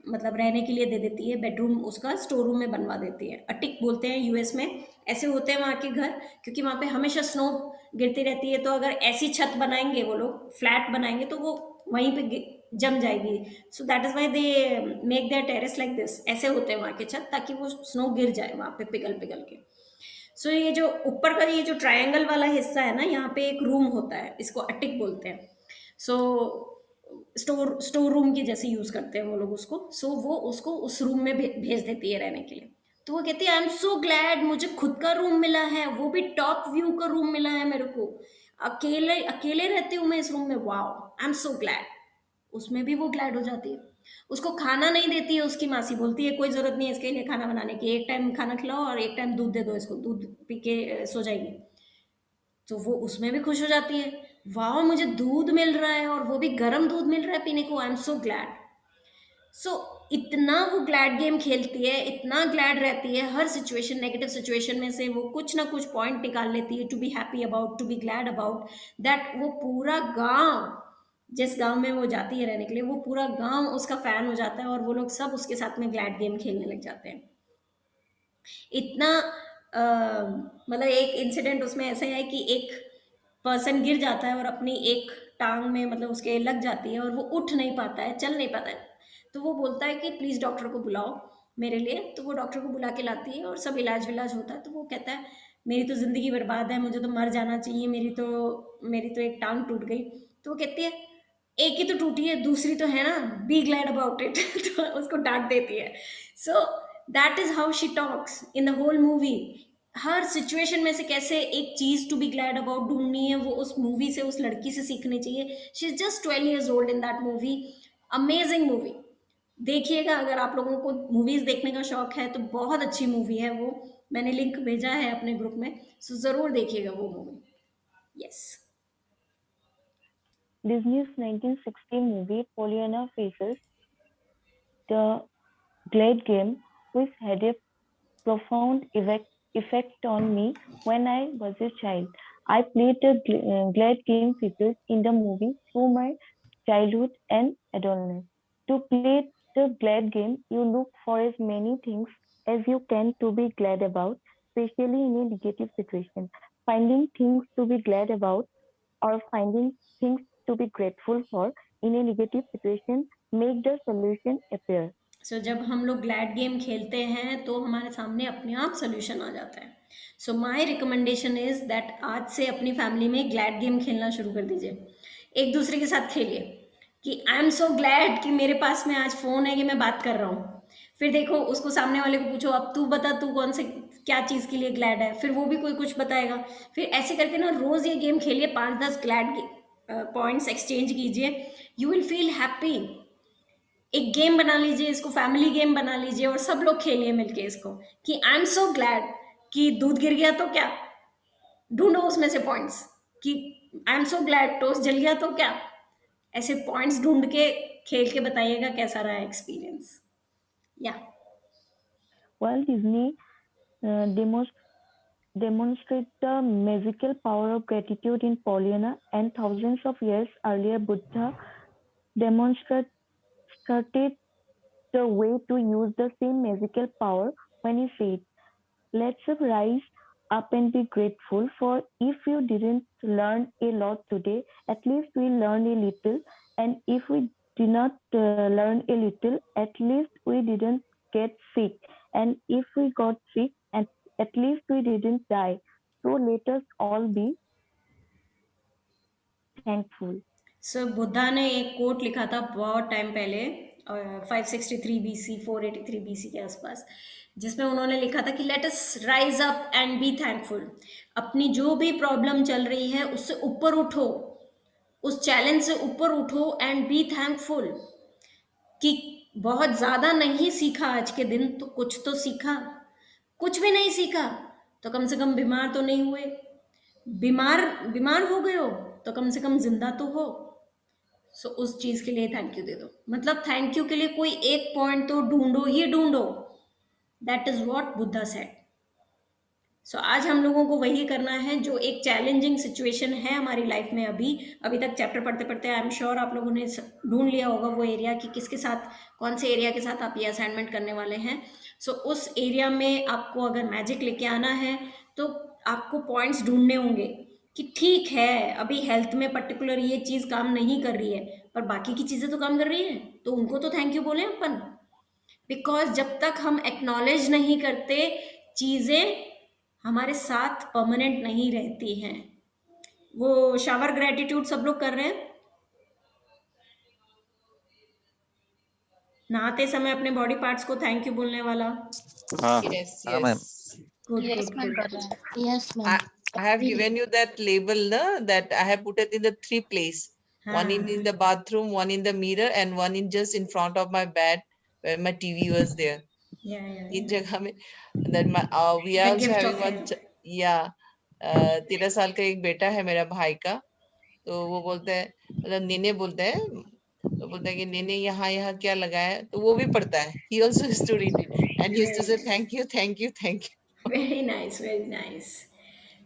मतलब रहने के लिए दे देती है, बेडरूम उसका स्टोर रूम में बनवा देती है। अटिक बोलते हैं यूएस में, ऐसे होते हैं वहाँ के घर, क्योंकि वहाँ पे हमेशा स्नो गिरती रहती है, तो अगर ऐसी छत बनाएंगे वो लोग, फ्लैट बनाएंगे, तो वो वहीं पे जम जाएगी। सो that is why they make their terrace like this, ऐसे होते हैं वहाँ के छत, ताकि वो स्नो गिर जाए वहाँ पे पिघल पिघल के। सो ये जो ऊपर का ये जो ट्रायंगल वाला हिस्सा है ना, यहाँ पे एक रूम होता है, इसको अटिक बोलते हैं। सो स्टोर रूम की जैसे यूज करते हैं वो लोग उसको। सो वो उसको उस रूम में भेज देती है रहने के लिए। तो वो कहती है आई एम सो ग्लैड मुझे खुद का रूम मिला है, वो भी टॉप व्यू का रूम मिला है मेरे को, अकेले अकेले रहती हूँ मैं इस रूम में, wow I am so glad. उसमें भी वो ग्लैड हो जाती है। उसको खाना नहीं देती है उसकी मासी, बोलती है कोई जरूरत नहीं है इसके लिए खाना बनाने की, एक टाइम खाना खिलाओ और एक टाइम दूध दे दो इसको, दूध पी के सो जाएगी। तो वो उसमें भी खुश हो जाती है, वाह मुझे दूध मिल रहा है और वो भी गर्म दूध मिल रहा है पीने को, आई एम सो ग्लैड। सो इतना वो ग्लैड गेम खेलती है, इतना ग्लैड रहती है, हर सिचुएशन, नेगेटिव सिचुएशन में से वो कुछ ना कुछ पॉइंट निकाल लेती है to be happy about, to be glad about that. वो पूरा गांव, जिस गांव में वो जाती है रहने के लिए, वो पूरा गांव उसका फैन हो जाता है और वो लोग सब उसके साथ में ग्लैड गेम खेलने लग जाते हैं। इतना मतलब एक इंसिडेंट उसमें ऐसा है कि एक पर्सन गिर जाता है और अपनी एक टांग में मतलब उसके लग जाती है और वो उठ नहीं पाता है, चल नहीं पाता है। तो वो बोलता है कि प्लीज़ डॉक्टर को बुलाओ मेरे लिए। तो वो डॉक्टर को बुला के लाती है और सब इलाज विलाज होता है। तो वो कहता है मेरी तो ज़िंदगी बर्बाद है, मुझे तो मर जाना चाहिए, मेरी तो एक टांग टूट गई। तो वो कहती है एक ही तो टूटी है, दूसरी तो है ना, बी ग्लैड अबाउट इट। तो उसको डांट देती है। So that is how she talks in the whole movie. हर सिचुएशन में से कैसे एक चीज टू बी ग्लैड अबाउट ढूंढनी है, वो उस मूवी से, उस लड़की से सीखनी चाहिए। She is just 12 years old in that movie. Amazing movie, देखिएगा अगर आप लोगों को मूवीज देखने का शौक है तो बहुत अच्छी मूवी है वो। मैंने लिंक भेजा है अपने ग्रुप में, सो जरूर देखिएगा वो movie. Yes.
Disney's 1960 movie Pollyanna faces the Glade game, which had a profound effect on me when I was a child. I played the Glade game features in the movie through my childhood and adolescence. To play the Glade game, you look for as many things as you can to be glad about, especially in a negative situation. Finding things to be glad about or finding things to be grateful for in a negative situation make the solution appear.
जब हम लोग glad game खेलते हैं तो हमारे सामने अपने आप सोल्यूशन आ जाता है। So my recommendation is that आज से अपनी फैमिली में ग्लैड गेम खेलना शुरू कर दीजिए, एक दूसरे के साथ खेलिए कि आई एम सो ग्लैड कि मेरे पास में आज फ़ोन है कि मैं बात कर रहा हूँ। फिर देखो उसको, सामने वाले को पूछो अब तू बता तू कौन से क्या चीज़ के लिए ग्लैड है, फिर वो भी कोई कुछ बताएगा। फिर ऐसे करके ना रोज़ ये गेम खेलिए, 5-10 ग्लैड पॉइंट्स एक्सचेंज कीजिए, यू विल फील हैप्पी। एक गेम बना लीजिए इसको, फैमिली गेम बना लीजिए और सब लोग खेलिए मिलके इसको कि आई एम सो ग्लैड कि दूध गिर गया तो क्या, ढूंढो उसमें से पॉइंट्स कि I am so glad toast जल गया तो क्या। ऐसे पॉइंट्स ढूंढ के खेल के बताइएगा कैसा रहा एक्सपीरियंस। या
While Disney uh, demos- demonstrates the magical power of gratitude in Pollyanna, and thousands of years earlier, Buddha demonstrated the way to use the same magical power when he said, let's rise up and be grateful, for if you didn't learn a lot today, at least we learned a little. And if we did not learn a little, at least we didn't get sick. And if we got sick, at least we didn't die. So let us all be thankful.
सो बुद्धा ने एक coat लिखा था बहुत time पहले, 563 BC 483 BC के आसपास, जिसमें उन्होंने लिखा था कि let us rise up and be thankful. अपनी जो भी प्रॉब्लम चल रही है उससे ऊपर उठो, उस चैलेंज से ऊपर उठो एंड बी थैंकफुल। कि बहुत ज्यादा नहीं सीखा आज के दिन तो कुछ तो सीखा, कुछ भी नहीं सीखा तो कम से कम बीमार तो नहीं हुए, बीमार बीमार हो गए हो तो कम से कम जिंदा तो हो। सो उस चीज के लिए थैंक यू दे दो, मतलब थैंक यू के लिए कोई एक पॉइंट तो ढूंढो ही ढूंढो। That is what Buddha said. So आज हम लोगों को वही करना है जो एक चैलेंजिंग सिचुएशन है हमारी लाइफ में। अभी अभी तक चैप्टर पढ़ते पढ़ते आई एम श्योर आप लोगों ने ढूंढ लिया होगा वो एरिया कि किसके साथ, कौन से एरिया के साथ आप ये असाइनमेंट करने वाले हैं। सो उस एरिया में आपको अगर मैजिक लेके आना है तो आपको पॉइंट्स ढूंढने होंगे कि ठीक है अभी हेल्थ में पर्टिकुलर ये चीज काम नहीं कर रही है पर बाकी की चीजें तो काम कर रही है, तो उनको तो थैंक यू बोले अपन। बिकॉज जब तक हम एक्नॉलेज नहीं करते चीजें हमारे साथ परमानेंट नहीं रहती हैं। वो शावर ग्रेटिट्यूड सब लोग कर रहे हैं, नहाते समय अपने बॉडी पार्ट्स को थैंक यू बोलने वाला।
हाँ
Yes,
हाँ ma'am.
yes.
Good
Yes,
good
ma'am.
Good.
Yes, ma'am.
I have given you that label, na, that I have put it in the 3 place. One
हाँ
in the bathroom, one in the mirror, and one in just in front of my bed where my TV was there.
या
तीन जगह में that my we are
the
also
gift
having
of
one
health.
yeah 13 साल का एक बेटा है मेरा भाई का। तो वो बोलते हैं, मतलब नेने बोलते हैं, तो बोलता है कि नेने यहाँ यहाँ क्या लगाया है, तो वो भी पढ़ता है। he also used to read it and he used to say thank you thank you thank you.
Very nice very nice.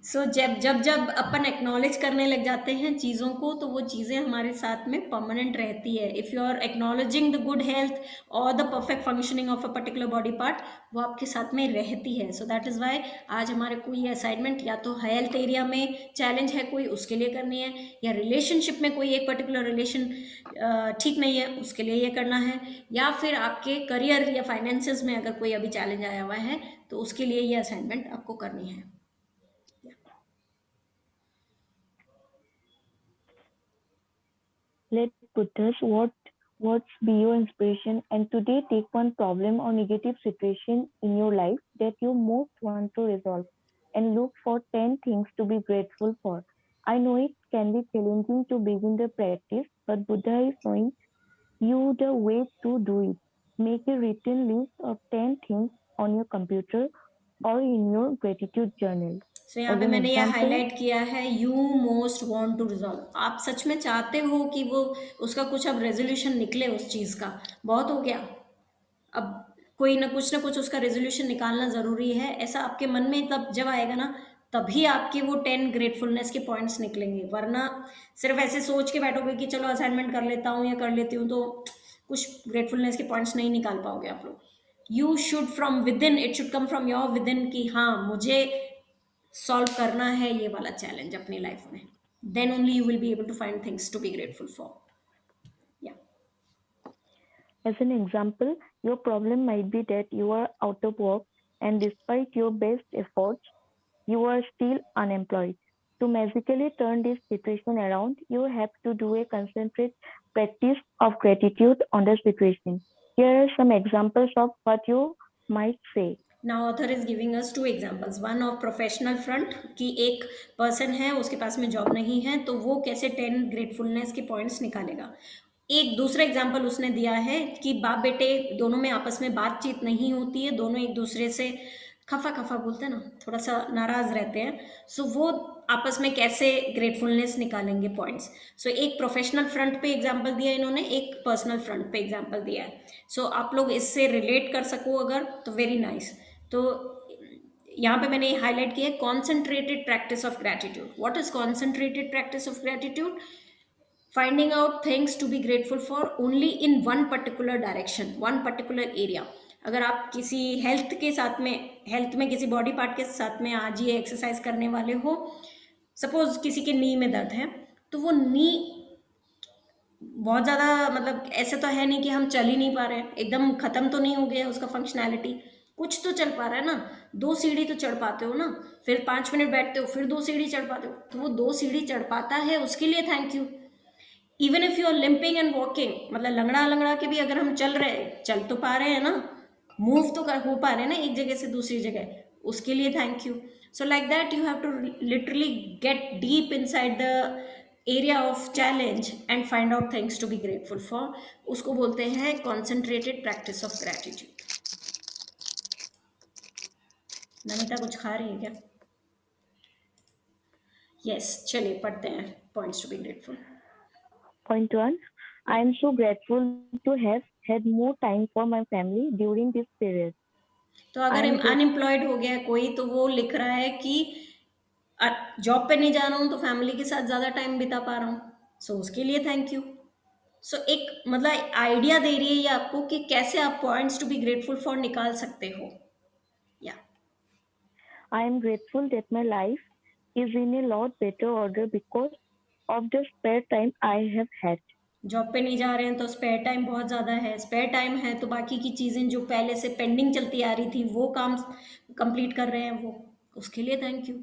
So जब जब जब अपन एक्नॉलेज करने लग जाते हैं चीज़ों को तो वो चीज़ें हमारे साथ में परमानेंट रहती है। If you are acknowledging the good health और the perfect functioning of a particular body part, वो आपके साथ में रहती है। सो दैट इज़ वाई आज हमारे को ये असाइनमेंट या तो हेल्थ एरिया में चैलेंज है कोई उसके लिए करनी है, या रिलेशनशिप में कोई एक पर्टिकुलर रिलेशन ठीक नहीं है उसके लिए ये करना है, या फिर आपके करियर या फाइनेंसेस में अगर कोई अभी चैलेंज आया हुआ है तो उसके लिए ये असाइनमेंट आपको करनी है।
Let Buddha's words be your inspiration, and today take one problem or negative situation in your life that you most want to resolve and look for 10 things to be grateful for. I know it can be challenging to begin the practice, but Buddha is showing you the way to do it. Make a written list of 10 things on your computer or in your gratitude journal.
सो यहाँ
As
पे
an
मैंने ये
example,
highlight किया है you most want to resolve. आप सच में चाहते हो कि वो उसका कुछ अब रेजोल्यूशन निकले उस चीज़ का, बहुत हो गया अब कोई ना कुछ उसका रेजोल्यूशन निकालना ज़रूरी है, ऐसा आपके मन में तब जब आएगा ना तभी आपके वो 10 ग्रेटफुलनेस के पॉइंट्स निकलेंगे। वरना सिर्फ ऐसे सोच के बैठोगे कि चलो असाइनमेंट कर लेता हूँ या कर लेती हूँ तो कुछ ग्रेटफुलनेस के पॉइंट्स नहीं निकाल पाओगे आप लोग। You should from with in, it should come from your with in कि हाँ मुझे सॉल्व करना है ये वाला चैलेंज अपनी लाइफ में, then only you will be able to find things to be grateful for. या
As an example, your problem might be that you are out of work and despite your best efforts, you are still unemployed. To magically turn this situation around, you have to do a concentrated practice of gratitude on the situation. Here are some examples of what you might say.
Now author is giving us two examples, one of professional front कि एक person है उसके पास में job नहीं है तो वो कैसे 10 ग्रेटफुलनेस के पॉइंट्स निकालेगा। एक दूसरा एग्जाम्पल उसने दिया है कि बाप बेटे दोनों में आपस में बातचीत नहीं होती है, दोनों एक दूसरे से खफा खफा बोलते हैं ना, थोड़ा सा नाराज रहते हैं। सो वो आपस में कैसे ग्रेटफुलनेस निकालेंगे पॉइंट्स। सो एक प्रोफेशनल फ्रंट पे एग्जांपल दिया इन्होंने, एक पर्सनल फ्रंट पे एग्जांपल दिया है। सो आप लोग इससे रिलेट कर सको अगर तो वेरी नाइस। तो यहाँ पे मैंने हाईलाइट किया है concentrated practice of gratitude. What is concentrated practice of gratitude? finding out things to be grateful for only in one particular direction, one particular area। अगर आप किसी हेल्थ के साथ में, हेल्थ में किसी बॉडी पार्ट के साथ में आज ये एक्सरसाइज करने वाले हो, सपोज किसी के नी में दर्द है तो वो नी बहुत ज़्यादा, मतलब ऐसे तो है नहीं कि हम चल ही नहीं पा रहे हैं, एकदम ख़त्म तो नहीं हो गया उसका फंक्शनैलिटी, कुछ तो चल पा रहा है ना। 2 सीढ़ी तो चढ़ पाते हो ना, फिर 5 मिनट बैठते हो फिर 2 सीढ़ी चढ़ पाते हो, तो वो 2 सीढ़ी चढ़ पाता है उसके लिए thank you. Even if you are limping and walking, मतलब लंगड़ा लंगड़ा के भी अगर हम चल रहे हैं, चल तो पा रहे हैं ना, मूव तो हो पा रहे हैं ना एक जगह से दूसरी जगह, उसके लिए thank you. So like that you have to literally get deep inside the area of challenge and find out things to be grateful for. उसको बोलते हैं concentrated practice of gratitude. Namita कुछ खा रही है क्या? यस, चलिए पढ़ते हैं points to be grateful.
Point 1. I am so grateful to have had more time for my family during this period.
तो अगर
I am
अनएम्प्लॉयड हो गया कोई, तो वो लिख रहा है कि जॉब पे नहीं जा रहा हूँ तो फैमिली के साथ ज़्यादा टाइम बिता पा रहा हूँ, सो उसके लिए थैंक यू. सो एक मतलब आइडिया दे रही है ये आपको कि कैसे आप points to be grateful for निकाल सकते हो. या
I am grateful that my life is in a lot better order because of the spare time I have had.
Job पे नहीं जा रहे हैं तो स्पेयर टाइम बहुत ज़्यादा है. स्पेयर टाइम है तो बाकी की चीज़ें जो पहले से पेंडिंग चलती आ रही थी वो काम कंप्लीट कर रहे हैं वो, उसके लिए thank you.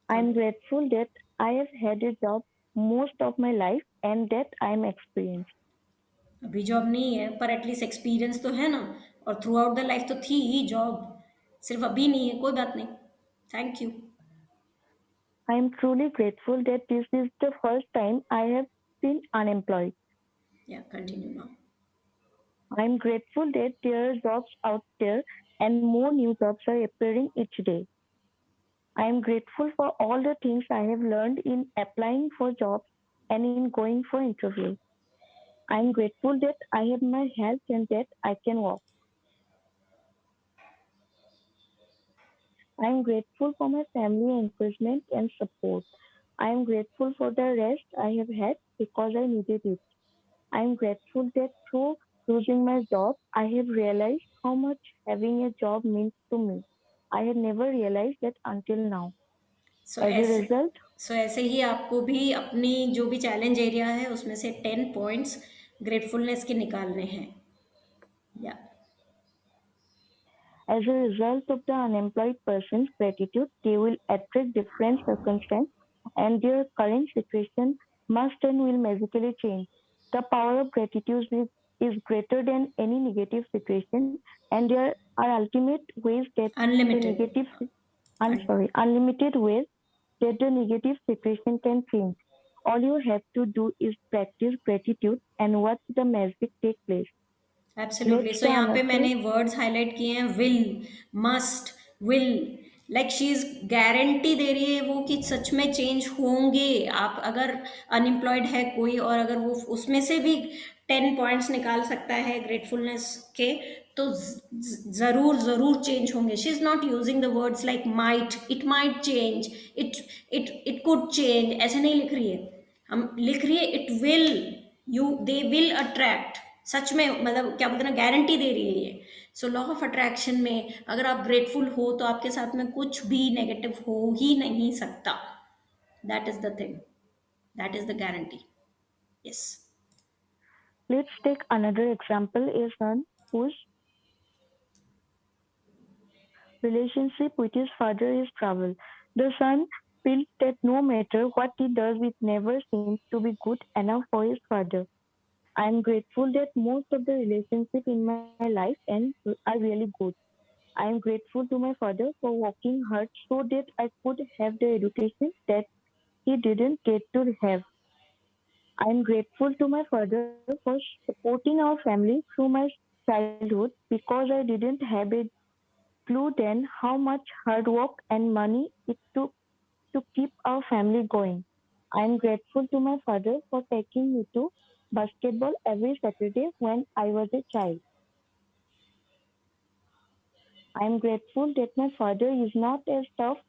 I am grateful that I have had a job most of my life and that I am experienced.
अभी जॉब नहीं है पर एटलीस्ट एक्सपीरियंस तो है ना, और थ्रू आउट द लाइफ तो थी ही जॉब, सिर्फ अभी नहीं है. कोई बात नहीं, thank you.
I am truly grateful that this is the first time I have been unemployed.
या continue now.
I am grateful that there are jobs out there and more new jobs are appearing each day. I am grateful for all the things I have learned in applying for jobs and in going for interviews. I am grateful that I have my health and that I can walk. I am grateful for my family encouragement and support. I am grateful for the rest I have had because I needed it. I am grateful that through losing my job, I have realized how much having a job means to me. I had never realized that until now.
So
As a
ऐसे
result,
ऐसे ही आपको भी अपनी जो भी challenge area है उसमें से 10 पॉइंट्स ग्रेटफुलनेस के निकालने हैं. या
as a result of the unemployed person's gratitude, they will attract different circumstances and their current situation must and will magically change. The power of gratitude is greater than any negative situation, and there are ultimate ways that the
unlimited.
negative unlimited ways that the negative situation can change. All you have to do is practice gratitude and watch the magic take place.
Absolutely.
Let's
so
the
यहाँ पे
another
मैंने words highlight किए हैं, will, must, will, like she is guarantee दे रही है वो कि सच में चेंज होंगे. आप अगर अनएम्प्लॉयड है कोई और अगर वो उसमें से भी 10 पॉइंट्स निकाल सकता है ग्रेटफुलनेस के, तो ज़रूर ज़रूर चेंज होंगे. She is not using the words like might, it might change, it it could change, ऐसे नहीं लिख रही है. हम लिख रही है it will, you they will attract. सच में मतलब क्या बोलते हैं ना, गारंटी दे रही है ये. सो लॉ ऑफ अट्रैक्शन में अगर आप ग्रेटफुल हो तो आपके साथ में कुछ भी नेगेटिव हो ही नहीं सकता. That is the thing, that is the guarantee. Yes.
Let's take another example, a son whose relationship with his father is troubled. The son feels that no matter what he does, it never seems to be good enough for his father. I am grateful that most of the relationships in my life and are really good. I am grateful to my father for working hard so that I could have the education that he didn't get to have. I am grateful to my father for supporting our family through my childhood because I didn't have a clue then how much hard work and money it took to keep our family going. I am grateful to my father for taking me to basketball every Saturday when I was a child. I am grateful that my father is not as tough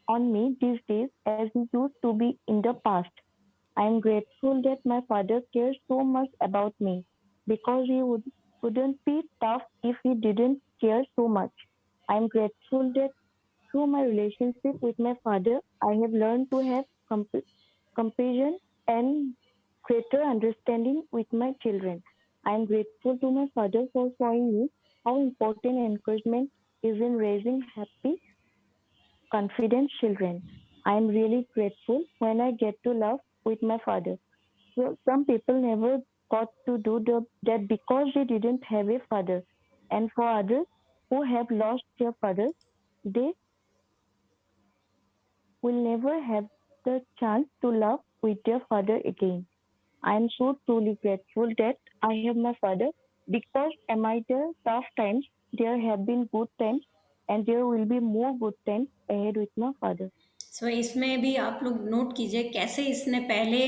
on me these days as he used to be in the past. I am grateful that my father cares so much about me because wouldn't be tough if he didn't care so much. I am grateful that through my relationship with my father, I have learned to have compassion and greater understanding with my children. I am grateful to my father for showing me how important encouragement is in raising happy, confident children. I am really grateful when I get to laugh with my father. So some people never got to do that because they didn't have a father. And for others who have lost their fathers, they will never have the chance to love with their father again. I am so truly grateful that I have my father because amid the tough times, there have been good times and there will be more good times ahead with my father.
सो इसमें भी आप लोग note कीजिए कैसे इसने पहले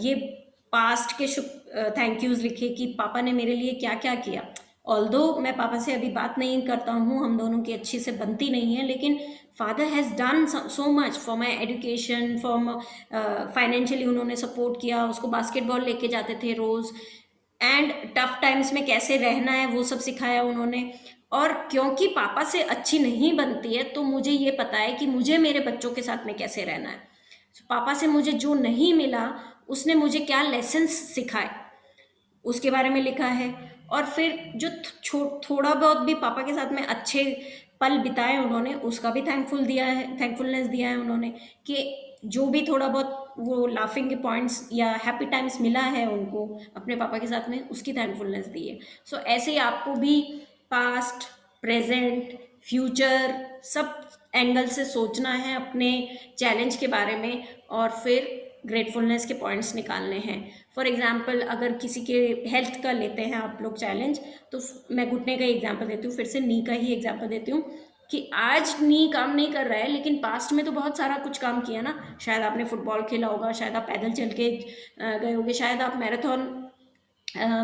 ये past के थैंक यूज़ लिखे कि पापा ने मेरे लिए क्या क्या किया। ऑल्दो मैं पापा से अभी बात नहीं करता हूँ, हम दोनों की अच्छी से बनती नहीं है, लेकिन father has done so much for my education, for financially उन्होंने सपोर्ट किया, उसको बास्केटबॉल लेके जाते थे रोज़, एंड टफ टाइम्स में कैसे रहना है वो सब सिखाया उन्होंने। और क्योंकि पापा से अच्छी नहीं बनती है तो मुझे ये पता है कि मुझे मेरे बच्चों के साथ में कैसे रहना है। पापा से मुझे जो नहीं मिला उसने मुझे क्या लेसन्स सिखाए उसके बारे में लिखा है। और फिर जो थोड़ा बहुत भी पापा के साथ में अच्छे पल बिताए उन्होंने उसका भी थैंकफुलनेस दिया है उन्होंने, कि जो भी थोड़ा बहुत वो लाफिंग के पॉइंट्स या हैप्पी टाइम्स मिला है उनको अपने पापा के साथ में उसकी थैंकफुलनेस दी है। सो ऐसे ही आपको भी पास्ट, प्रेजेंट, फ्यूचर सब एंगल से सोचना है अपने चैलेंज के बारे में और फिर ग्रेटफुलनेस के पॉइंट्स निकालने हैं। फॉर एग्जांपल अगर किसी के हेल्थ का लेते हैं आप लोग चैलेंज, तो मैं घुटने का ही एग्जांपल देती हूँ, फिर से नी का ही एग्जांपल देती हूँ कि आज नी काम नहीं कर रहा है लेकिन पास्ट में तो बहुत सारा कुछ काम किया ना। शायद आपने फुटबॉल खेला होगा, शायद आप पैदल चल के गए होगे, शायद आप मैराथन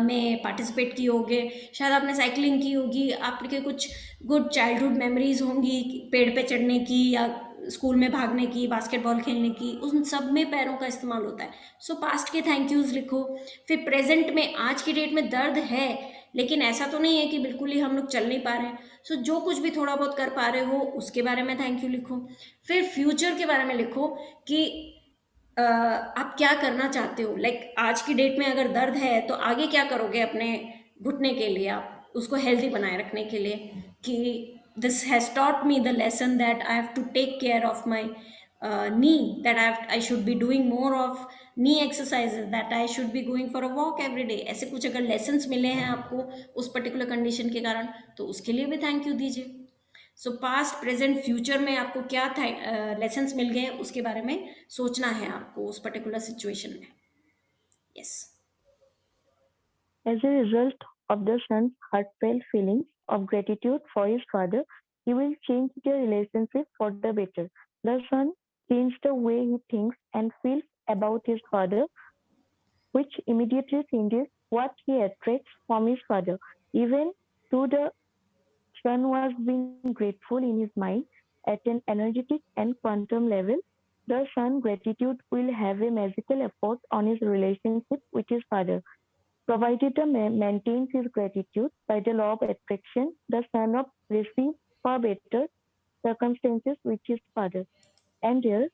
में पार्टिसिपेट किए होगे, शायद आपने साइकिलिंग की होगी, आपके कुछ गुड चाइल्डहुड मेमोरीज होंगी पेड़ पे चढ़ने की या स्कूल में भागने की, बास्केटबॉल खेलने की, उन सब में पैरों का इस्तेमाल होता है। सो पास्ट के थैंक यूज़ लिखो। फिर प्रेजेंट में आज की डेट में दर्द है लेकिन ऐसा तो नहीं है कि बिल्कुल ही हम लोग चल नहीं पा रहे हैं। सो जो कुछ भी थोड़ा बहुत कर पा रहे हो उसके बारे में थैंक यू लिखो। फिर फ्यूचर के बारे में लिखो कि आप क्या करना चाहते हो। लाइक आज की डेट में अगर दर्द है तो आगे क्या करोगे अपने घुटने के लिए, आप उसको हेल्दी बनाए रखने के लिए, कि this has taught me the lesson that I have to take care of my knee, that I should be doing more of knee exercises, that I should be going for a walk every day। ऐसे कुछ अगर lessons मिले हैं आपको उस particular condition के कारण तो उसके लिए भी thank you दीजिए। सो पास्ट, प्रेजेंट, फ्यूचर में आपको क्या लेसन्स मिल गए उसके बारे में सोचना है आपको उस पर्टिकुलर सिचुएशन में। Yes.
As a result of the son's heartfelt feelings of gratitude for his father, he will change their relationship for the better. The son changed the way he thinks and feels about his father, which immediately changes what he attracts from his father. Even though the son was being grateful in his mind at an energetic and quantum level, the son's gratitude will have a magical effect on his relationship with his father. Provided the man maintains his gratitude by the law of attraction, the son of receives far better circumstances with his father, and their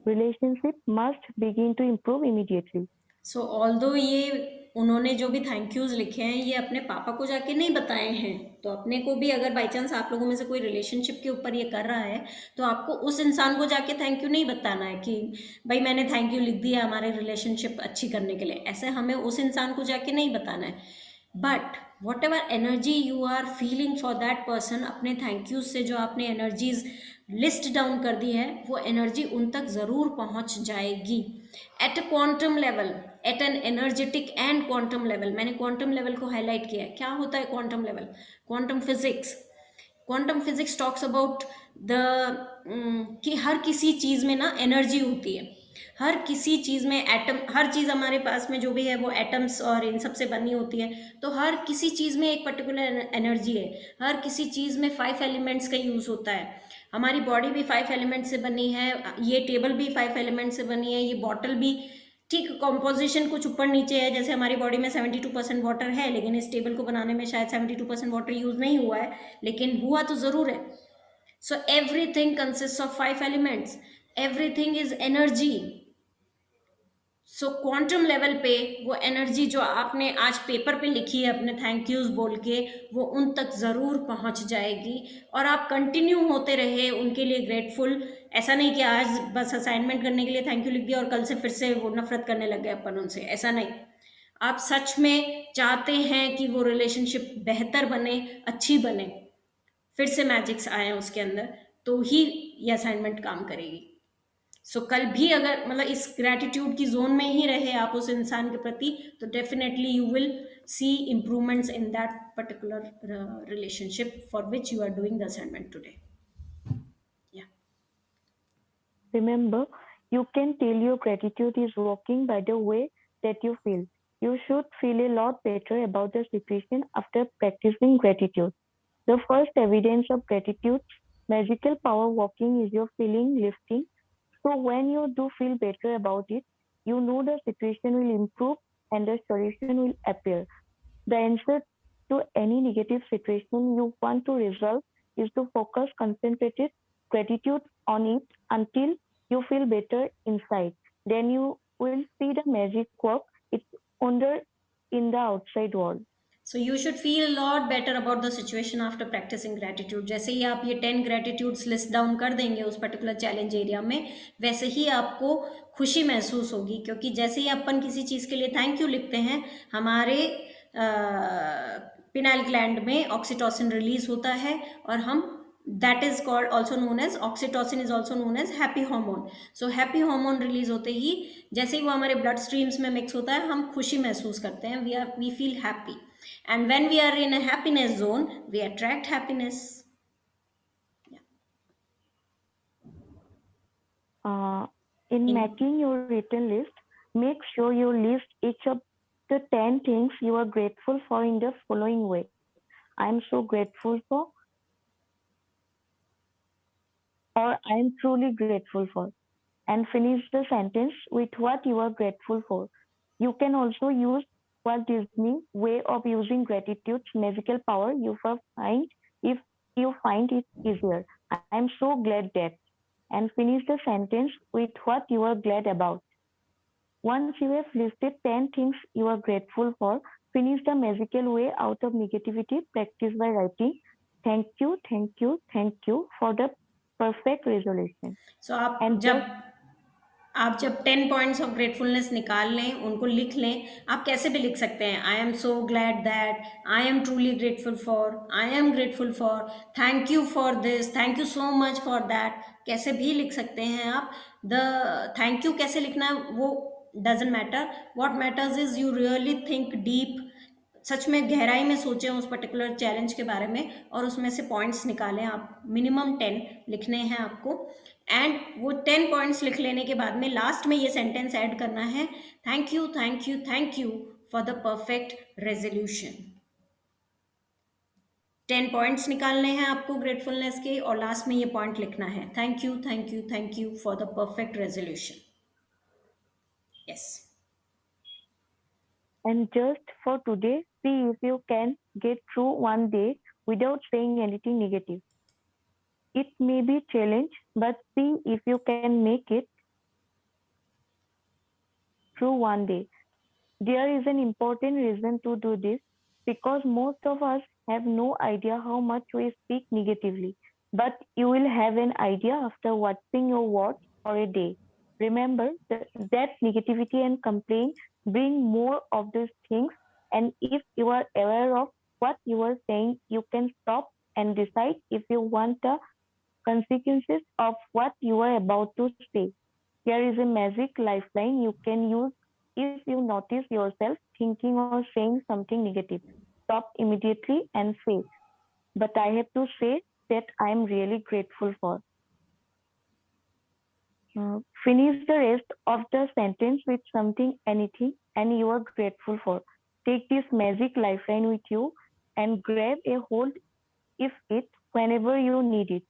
relationship must begin to improve immediately.
So although ये उन्होंने जो भी thank use लिखे हैं ये अपने पापा को जाके नहीं बताए हैं, तो अपने को भी अगर बाई चांस आप लोगों में से कोई रिलेशनशिप के ऊपर ये कर रहा है तो आपको उस इंसान को जाके थैंक यू नहीं बताना है कि भाई मैंने थैंक यू लिख दिया हमारे रिलेशनशिप अच्छी करने के लिए। ऐसे हमें उस इंसान को जाके नहीं बताना है। But whatever energy you are feeling for that person, अपने थैंक यू से जो आपने एनर्जीज लिस्ट डाउन कर दी है वो एनर्जी उन तक ज़रूर पहुंच जाएगी at a quantum level, at an energetic and quantum level. मैंने क्वांटम लेवल को हाईलाइट किया है। क्या होता है quantum level? Quantum physics, quantum physics talks about the कि हर किसी चीज़ में ना एनर्जी होती है, हर किसी चीज़ में एटम, हर चीज़ हमारे पास में जो भी है वो एटम्स और इन सब से बनी होती है, तो हर किसी चीज़ में एक पर्टिकुलर एनर्जी है। हर किसी चीज़ में 5 एलिमेंट्स का यूज़ होता है। हमारी बॉडी भी 5 एलिमेंट से बनी है, ये टेबल भी 5 एलिमेंट से बनी है, ये बॉटल भी, ठीक कॉम्पोजिशन कुछ ऊपर नीचे है। जैसे हमारी बॉडी में 72% वाटर है लेकिन इस टेबल को बनाने में शायद 72% वाटर यूज़ नहीं हुआ है, लेकिन हुआ तो ज़रूर है। So everything consist of 5 elements, everything is energy. So quantum level पे वो एनर्जी जो आपने आज पेपर पे लिखी है अपने थैंक यूज़ बोल के, वो उन तक ज़रूर पहुंच जाएगी और आप कंटिन्यू होते रहे उनके लिए ग्रेटफुल, ऐसा नहीं कि आज बस असाइनमेंट करने के लिए थैंक यू लिख दिया और कल से फिर से वो नफरत करने लग गए अपन उनसे, ऐसा नहीं। आप सच में चाहते हैं कि वो रिलेशनशिप बेहतर बने, अच्छी बने, फिर से मैजिक्स आए उसके अंदर, तो ही ये असाइनमेंट काम करेगी। सो कल भी अगर मतलब इस ग्रैटिट्यूड की जोन में ही रहे आप उस इंसान के प्रति, तो definitely you will see improvements in that particular relationship for which you are doing the assignment today. Yeah.
Remember, you can tell your gratitude is working by the way that you feel. You should feel a lot better about the situation after practicing gratitude. The first evidence of gratitude's magical power working is your feeling lifting. So when you do feel better about it, you know the situation will improve and the solution will appear. The answer to any negative situation you want to resolve is to focus concentrated gratitude on it until you feel better inside. Then you will see the magic work. It's wonder in the outside world.
So you should feel a lot better about the situation after practicing gratitude. जैसे ही आप ये 10 gratitudes list down कर देंगे उस particular challenge area में, वैसे ही आपको खुशी महसूस होगी, क्योंकि जैसे ही अपन किसी चीज़ के लिए थैंक यू लिखते हैं, हमारे पिनाइल ग्लैंड में ऑक्सीटोसिन रिलीज होता है और हम that is called also known as oxytocin is also known as happy hormone. So happy hormone release होते ही जैसे ही वो हमारे blood streams में mix होता है, हम खुशी महसूस करते हैं, we feel happy, and when we are in a happiness zone we attract happiness.
In making your written list, make sure you list each of the 10 things you are grateful for in the following way. I am so grateful for, or I am truly grateful for, and finish the sentence with what you are grateful for. You can also use Walt Disney way of using gratitude's magical power you find if you find it easier. I am so glad that, and finish the sentence with what you are glad about. Once you have listed 10 things you are grateful for, finish the magical way out of negativity practice by writing thank you, thank you, thank you for the perfect resolution.
So आप जब 10 points of gratefulness निकाल लें, उनको लिख लें, आप कैसे भी लिख सकते हैं, I am so glad that, I am truly grateful for, I am grateful for, thank you for this, thank you so much for that, कैसे भी लिख सकते हैं आप। द थैंक यू कैसे लिखना है वो doesn't matter, what matters is you really think deep, सच में गहराई में सोचें उस पर्टिकुलर चैलेंज के बारे में और उसमें से पॉइंट्स निकालें। आप मिनिमम 10 लिखने हैं आपको, एंड वो 10 पॉइंट्स लिख लेने के बाद में लास्ट में ये सेंटेंस ऐड करना है, thank you thank you thank you for the perfect resolution. 10 points निकालने हैं आपको ग्रेटफुलनेस के और लास्ट में ये पॉइंट लिखना है, thank you thank you thank you for the perfect resolution. Yes.
And just for today, see if you can get through one day without saying anything negative. It may be a challenge, but see if you can make it through one day. There is an important reason to do this, because most of us have no idea how much we speak negatively, but you will have an idea after watching your words for a day. Remember that negativity and complaint bring more of these things, and if you are aware of what you are saying, you can stop and decide if you want the consequences of what you are about to say. There is a magic lifeline you can use if you notice yourself thinking or saying something negative. Stop immediately and say, but I have to say that I am really grateful for. Finish the rest of the sentence with something, anything, and you are grateful for. Take this magic lifeline with you and grab a hold of it whenever you need it.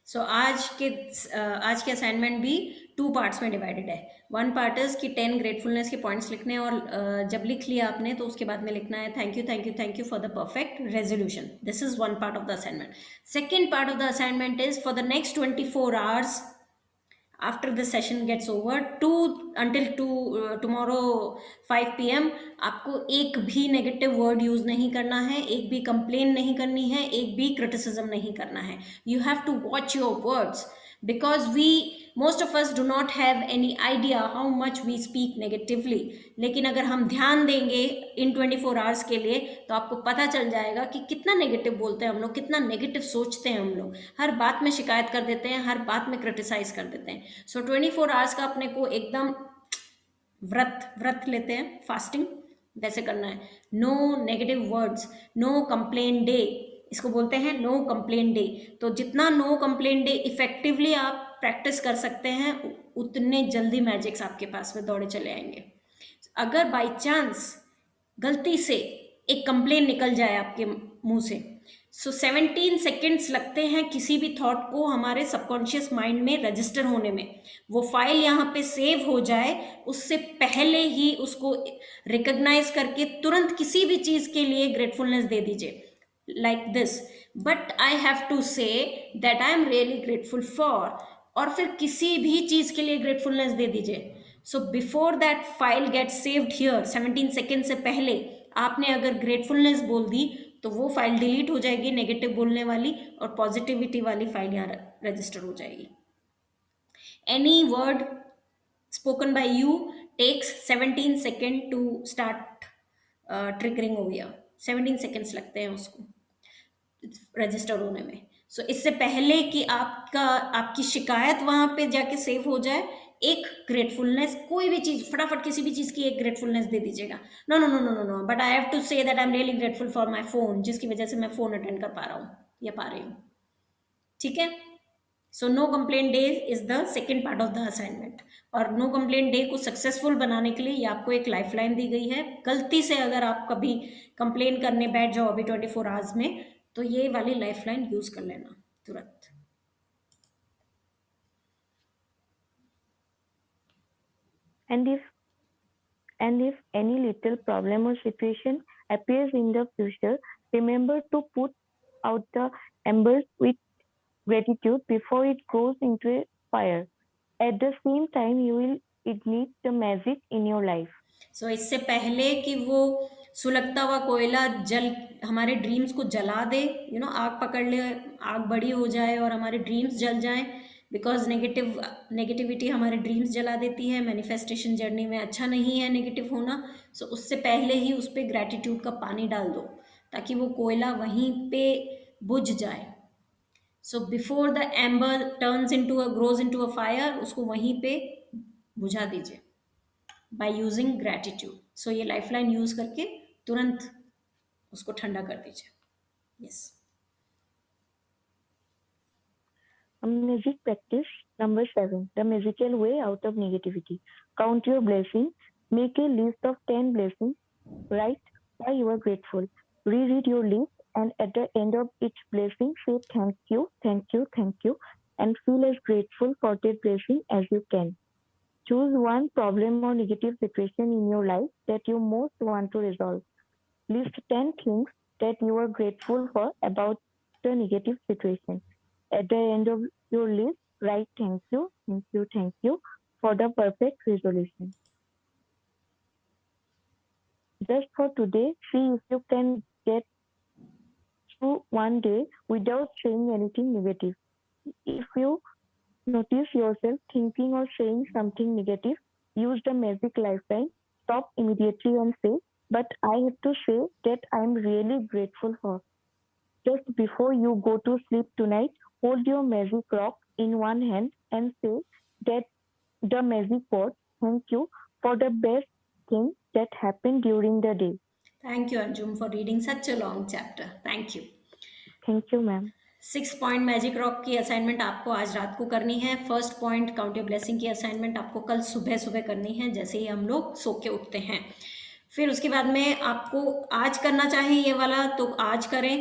सो आज के assignment भी 2 parts में divided है। 1 part is कि 10 gratefulness के points लिखने हैं और जब लिख लिया आपने तो उसके बाद में लिखना है thank you thank you thank you for the perfect resolution. This is 1 part of the assignment. Second part of the assignment is for the next 24 hours after the session gets over until tomorrow 5 PM आपको एक भी negative word use नहीं करना है, एक भी complain नहीं करनी है, एक भी क्रिटिसिज्म नहीं करना है। You have to watch your words. because most of us do not have any idea how much we speak negatively. लेकिन अगर हम ध्यान देंगे इन 24 आवर्स के लिए तो आपको पता चल जाएगा कि कितना नेगेटिव बोलते हैं हम लोग, कितना नेगेटिव सोचते हैं हम लोग, हर बात में शिकायत कर देते हैं, हर बात में क्रिटिसाइज कर देते हैं. सो 24 आवर्स का अपने को एकदम व्रत लेते हैं, फास्टिंग वैसे करना है. No negative words, no complain day, इसको बोलते हैं नो कंप्लेन डे. तो जितना नो कंप्लेन डे इफेक्टिवली आप प्रैक्टिस कर सकते हैं उतने जल्दी मैजिक्स आपके पास में दौड़े चले आएंगे. अगर बाय चांस गलती से एक कंप्लेन निकल जाए आपके मुंह से, सो 17 सेकेंड्स लगते हैं किसी भी थॉट को हमारे सबकॉन्शियस माइंड में रजिस्टर होने में. वो फाइल यहाँ पे सेव हो जाए उससे पहले ही उसको रिकॉग्नाइज करके तुरंत किसी भी चीज के लिए ग्रेटफुलनेस दे दीजिए. like this, but I have to say that I am really grateful for, और फिर किसी भी चीज के लिए ग्रेटफुलनेस दे दीजिए. So before that file gate saved here, 17 second से पहले आपने अगर ग्रेटफुलनेस बोल दी तो वो फाइल डिलीट हो जाएगी, नेगेटिव बोलने वाली, और पॉजिटिविटी वाली फाइल यहाँ रजिस्टर हो जाएगी. Any word spoken by you takes 17 second to start triggering over here. 17 seconds लगते हैं उसको रजिस्टर होने में. सो इससे पहले कि आपकी शिकायत वहां पे जाके सेव हो जाए, एक ग्रेटफुलनेस, कोई भी चीज, फटाफट किसी भी चीज की एक ग्रेटफुलनेस दे दीजिएगा. No no no no no no, but I have to say that I am really grateful for my phone, जिसकी वजह से मैं फोन अटेंड कर पा रहा हूँ या पा रही हूँ. ठीक है. So no complain day is the second part of the assignment. और नो कंप्लेन डे को सक्सेसफुल बनाने के लिए ये आपको एक लाइफलाइन दी गई है. गलती से अगर आप कभी कंप्लेन करने बैठ जाओ अभी 24 आवर्स में, तो ये वाली लाइफलाइन यूज कर लेना तुरंत.
And if any little problem or situation appears in the future, remember to put out the embers with gratitude before it goes into a fire. At the same time, you will ignite the magic in your life.
So इससे पहले कि वो सुलगता हुआ कोयला जल हमारे dreams को जला दे, आग पकड़ ले, आग बड़ी हो जाए और हमारे ड्रीम्स जल जाएं, बिकॉज नेगेटिविटी हमारे ड्रीम्स जला देती है. मैनिफेस्टेशन जर्नी में अच्छा नहीं है नेगेटिव होना. सो उससे पहले ही उस पर ग्रैटिट्यूड का पानी डाल दो ताकि वो कोयला वहीं पे बुझ जाए. So before the amber grows into a fire, उसको वहीं पे बुझा दीजिए बाय यूजिंग ग्रैटिट्यूड. सो ये लाइफलाइन यूज करके तुरंत उसको ठंडा कर दीजिए. Yes.
Magic practice number 7, the magical way out of negativity. Count your blessings. Make a list of 10 blessings. Write why you are grateful. Reread your list, and at the end of each blessing, say thank you, thank you, thank you, and feel as grateful for that blessing as you can. Choose one problem or negative situation in your life that you most want to resolve. List 10 things that you are grateful for about the negative situation. At the end of your list, write thank you, thank you, thank you for the perfect resolution. Just for today, see if you can get through one day without saying anything negative. If you notice yourself thinking or saying something negative, use the magic lifeline. Stop immediately and say, but I have to say that I am really grateful for. Just before you go to sleep tonight, hold your magic rock in one hand and say that the magic word, thank you for the best thing that happened during the day.
Thank you, Anjum, for reading such a long chapter. Thank you.
Thank you, ma'am.
6 point magic rock की assignment आपको आज रात को करनी है. First point count your blessing की assignment आपको कल सुबह करनी है, जैसे ही हम लोग सो के उठते हैं. फिर उसके बाद में आपको आज करना चाहे ये वाला तो आज करें,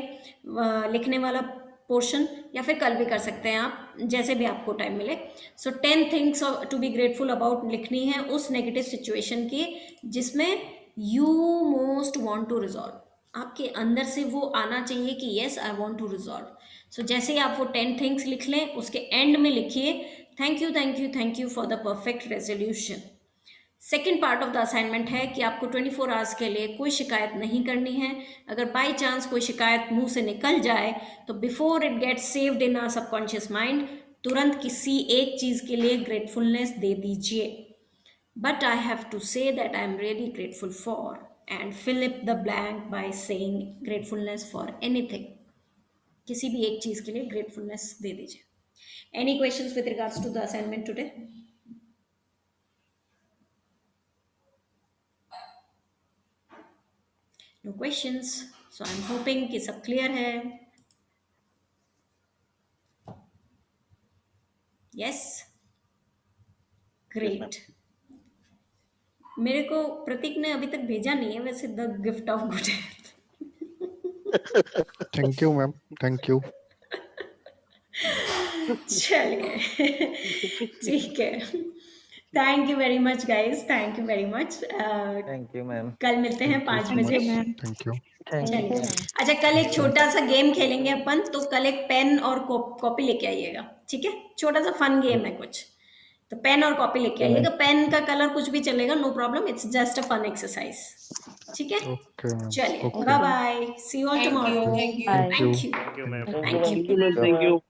लिखने वाला पोर्शन, या फिर कल भी कर सकते हैं आप, जैसे भी आपको टाइम मिले. So 10 things to be grateful about लिखनी है उस नेगेटिव सिचुएशन की जिसमें you most want to resolve. आपके अंदर से वो आना चाहिए कि yes I want to resolve. So जैसे ही आप वो 10 थिंग्स लिख लें, उसके एंड में लिखिए thank you thank you thank you for the perfect resolution. Second part of the assignment है कि आपको 24 आवर्स के लिए कोई शिकायत नहीं करनी है. अगर बाई चांस कोई शिकायत मुंह से निकल जाए तो before it gets saved in our subconscious mind, तुरंत किसी एक चीज के लिए ग्रेटफुलनेस दे दीजिए. But I have to say that I am really grateful for, and fill up the blank by saying gratefulness for anything. किसी भी एक चीज के लिए gratefulness दे दीजिए. Any questions with regards to the assignment today? No questions. So I'm hoping कि सब clear है. Yes. Great. मेरे को प्रतीक ने अभी तक भेजा नहीं है वैसे the gift of good health.
Thank you ma'am, thank you.
चलिए ठीक है. Thank you very much guys, thank you very much.
Thank you ma'am.
कल मिलते हैं 5 बजे.
Thank you.
चलिए. अच्छा, कल एक छोटा सा गेम खेलेंगे अपन, तो कल एक पेन और कॉपी लेके आइएगा, ठीक है? छोटा सा फन गेम है कुछ, तो पेन और कॉपी लेके आइएगा. पेन का कलर कुछ भी चलेगा, no problem, it's just a fun exercise. ठीक है?
Okay ma'am.
चलिए,
okay.
Bye bye, see you all tomorrow.
Thank you.
Thank you.
Thank you, ma'am.
Thank you.
Thank you.